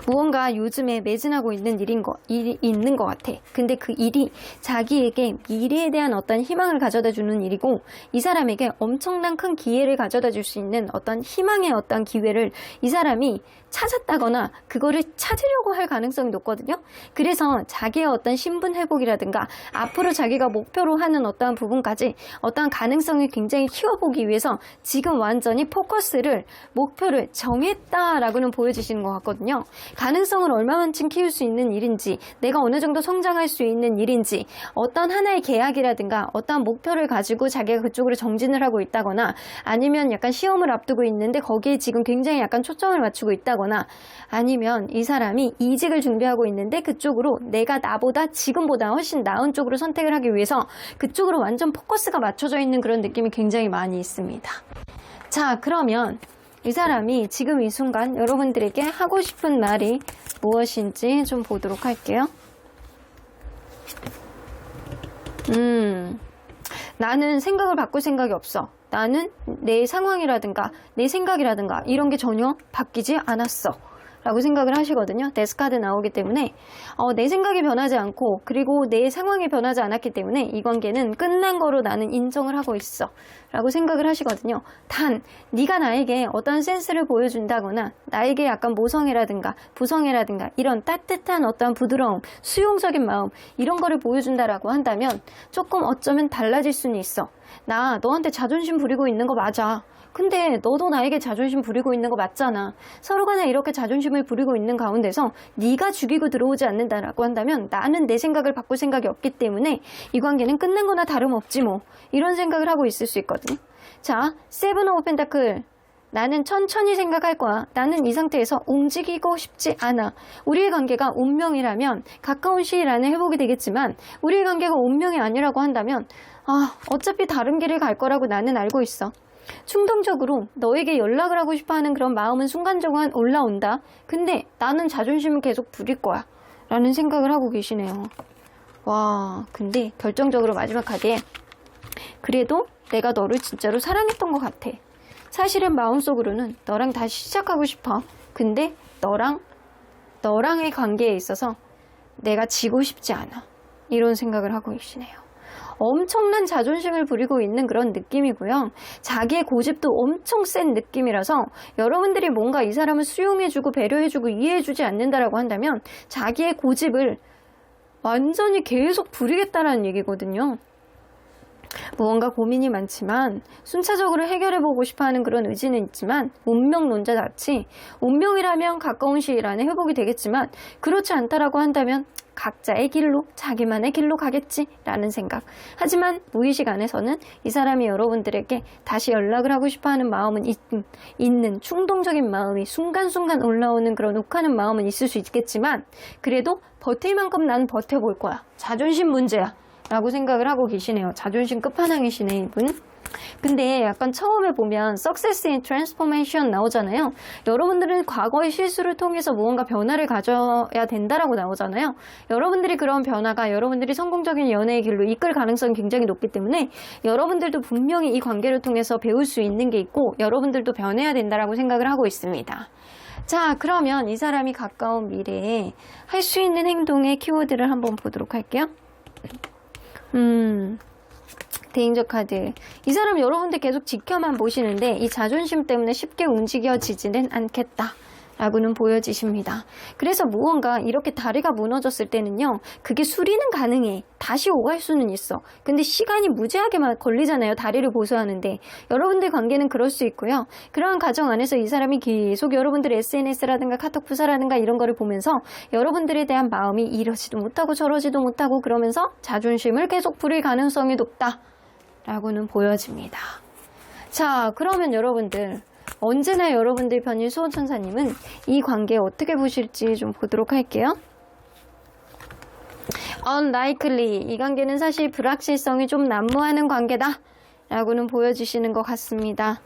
무언가 요즘에 매진하고 있는 일이 있는 것 같아. 근데 그 일이 자기에게 미래에 대한 어떤 희망을 가져다 주는 일이고 이 사람에게 엄청난 큰 기회를 가져다 줄 수 있는 어떤 희망의 어떤 기회를 이 사람이 찾았다거나 그거를 찾으려고 할 가능성이 높거든요. 그래서 자기의 어떤 신분 회복이라든가 앞으로 자기가 목표로 하는 어떠한 부분까지 어떠한 가능성을 굉장히 키워보기 위해서 지금 완전히 목표를 정했다라고는 보여지시는 것 같거든요. 가능성을 얼마만큼 키울 수 있는 일인지 내가 어느 정도 성장할 수 있는 일인지 어떤 하나의 계약이라든가 어떠한 목표를 가지고 자기가 그쪽으로 정진을 하고 있다거나 아니면 약간 시험을 앞두고 있는데 거기에 지금 굉장히 약간 초점을 맞추고 있다거나 아니면 이 사람이 이직을 준비하고 있는데 그쪽으로 내가 지금보다 훨씬 나은 쪽으로 선택을 하기 위해서 그쪽으로 완전 포커스가 맞춰져 있는 그런 느낌이 굉장히 많이 있습니다. 자, 그러면 이 사람이 지금 이 순간 여러분들에게 하고 싶은 말이 무엇인지 좀 보도록 할게요. 나는 생각을 바꿀 생각이 없어. 나는 내 상황이라든가 내 생각이라든가 이런 게 전혀 바뀌지 않았어. 라고 생각을 하시거든요. 데스카드 나오기 때문에 내 생각이 변하지 않고 그리고 내 상황이 변하지 않았기 때문에 이 관계는 끝난 거로 나는 인정을 하고 있어 라고 생각을 하시거든요. 단 네가 나에게 어떤 센스를 보여준다거나 나에게 약간 모성애라든가 부성애라든가 이런 따뜻한 어떤 부드러움, 수용적인 마음 이런 거를 보여준다라고 한다면 조금 어쩌면 달라질 수는 있어. 나 너한테 자존심 부리고 있는 거 맞아. 근데 너도 나에게 자존심 부리고 있는 거 맞잖아. 서로 간에 이렇게 자존심을 부리고 있는 가운데서 네가 죽이고 들어오지 않는다라고 한다면 나는 내 생각을 바꿀 생각이 없기 때문에 이 관계는 끝난 거나 다름없지 뭐. 이런 생각을 하고 있을 수 있거든요. 자, 세븐 오브 펜타클. 나는 천천히 생각할 거야. 나는 이 상태에서 움직이고 싶지 않아. 우리의 관계가 운명이라면 가까운 시일 안에 회복이 되겠지만 우리의 관계가 운명이 아니라고 한다면 어차피 다른 길을 갈 거라고 나는 알고 있어. 충동적으로 너에게 연락을 하고 싶어하는 그런 마음은 순간적으로 올라온다. 근데 나는 자존심을 계속 부릴 거야 라는 생각을 하고 계시네요. 와, 근데 결정적으로 마지막 카드에 그래도 내가 너를 진짜로 사랑했던 것 같아. 사실은 마음속으로는 너랑 다시 시작하고 싶어. 근데 너랑의 관계에 있어서 내가 지고 싶지 않아. 이런 생각을 하고 계시네요. 엄청난 자존심을 부리고 있는 그런 느낌이고요. 자기의 고집도 엄청 센 느낌이라서 여러분들이 뭔가 이 사람을 수용해주고 배려해주고 이해해주지 않는다라고 한다면 자기의 고집을 완전히 계속 부리겠다라는 얘기거든요. 무언가 고민이 많지만 순차적으로 해결해보고 싶어하는 그런 의지는 있지만 운명론자같이 운명이라면 가까운 시일 안에 회복이 되겠지만 그렇지 않다라고 한다면 각자의 길로 자기만의 길로 가겠지라는 생각. 하지만 무의식 안에서는 이 사람이 여러분들에게 다시 연락을 하고 싶어하는 마음은 있는 충동적인 마음이 순간순간 올라오는 그런 욱하는 마음은 있을 수 있겠지만 그래도 버틸 만큼 난 버텨볼 거야. 자존심 문제야 라고 생각을 하고 계시네요. 자존심 끝판왕이시네 이분. 근데 약간 처음에 보면 Success in Transformation 나오잖아요. 여러분들은 과거의 실수를 통해서 무언가 변화를 가져야 된다라고 나오잖아요. 여러분들이 그런 변화가 여러분들이 성공적인 연애의 길로 이끌 가능성이 굉장히 높기 때문에 여러분들도 분명히 이 관계를 통해서 배울 수 있는 게 있고 여러분들도 변해야 된다라고 생각을 하고 있습니다. 자, 그러면 이 사람이 가까운 미래에 할 수 있는 행동의 키워드를 한번 보도록 할게요. 대인적 카드. 이 사람 여러분들 계속 지켜만 보시는데 이 자존심 때문에 쉽게 움직여지지는 않겠다 라고는 보여지십니다. 그래서 무언가 이렇게 다리가 무너졌을 때는요, 그게 수리는 가능해. 다시 오갈 수는 있어. 근데 시간이 무지하게 걸리잖아요. 다리를 보수하는데. 여러분들 관계는 그럴 수 있고요. 그러한 과정 안에서 이 사람이 계속 여러분들 SNS라든가 카톡 부사라든가 이런 거를 보면서 여러분들에 대한 마음이 이러지도 못하고 저러지도 못하고 그러면서 자존심을 계속 부릴 가능성이 높다 라고는 보여집니다. 자, 그러면 여러분들 언제나 여러분들 편인 수호천사님은 이 관계 어떻게 보실지 좀 보도록 할게요. Unlikely. 이 관계는 사실 불확실성이 좀 난무하는 관계다 라고는 보여주시는 것 같습니다.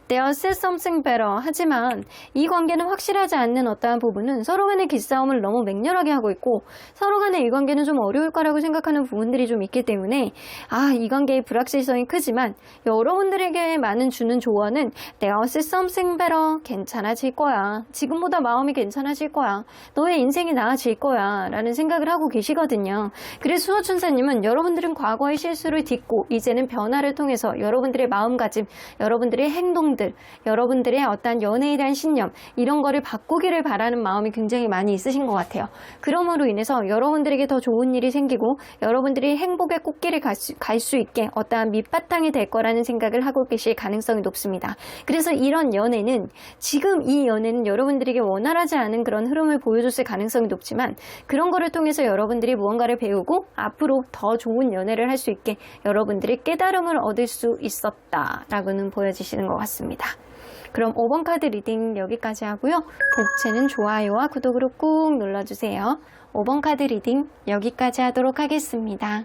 They'll say something better. 하지만 이 관계는 확실하지 않는 어떠한 부분은 서로 간의 기싸움을 너무 맹렬하게 하고 있고 서로 간의 이 관계는 좀 어려울 거라고 생각하는 부분들이 좀 있기 때문에 이 관계의 불확실성이 크지만 여러분들에게 많은 주는 조언은 They'll say something better. 괜찮아질 거야. 지금보다 마음이 괜찮아질 거야. 너의 인생이 나아질 거야. 라는 생각을 하고 계시거든요. 그래서 수호천사님은 여러분들은 과거의 실수를 딛고 이제는 변화를 통해서 여러분들의 마음가짐, 여러분들의 행동들, 여러분들의 어떠한 연애에 대한 신념 이런 거를 바꾸기를 바라는 마음이 굉장히 많이 있으신 것 같아요. 그러므로 인해서 여러분들에게 더 좋은 일이 생기고 여러분들이 행복의 꽃길을 갈 수 있게 어떠한 밑바탕이 될 거라는 생각을 하고 계실 가능성이 높습니다. 그래서 이런 연애는 지금 이 연애는 여러분들에게 원활하지 않은 그런 흐름을 보여줬을 가능성이 높지만 그런 거를 통해서 여러분들이 무언가를 배우고 앞으로 더 좋은 연애를 할 수 있게 여러분들이 깨달음을 얻을 수 있었다라고는 보여지시는 것 같습니다. 그럼 5번 카드 리딩 여기까지 하고요. 복채는 좋아요와 구독으로 꾹 눌러주세요. 5번 카드 리딩 여기까지 하도록 하겠습니다.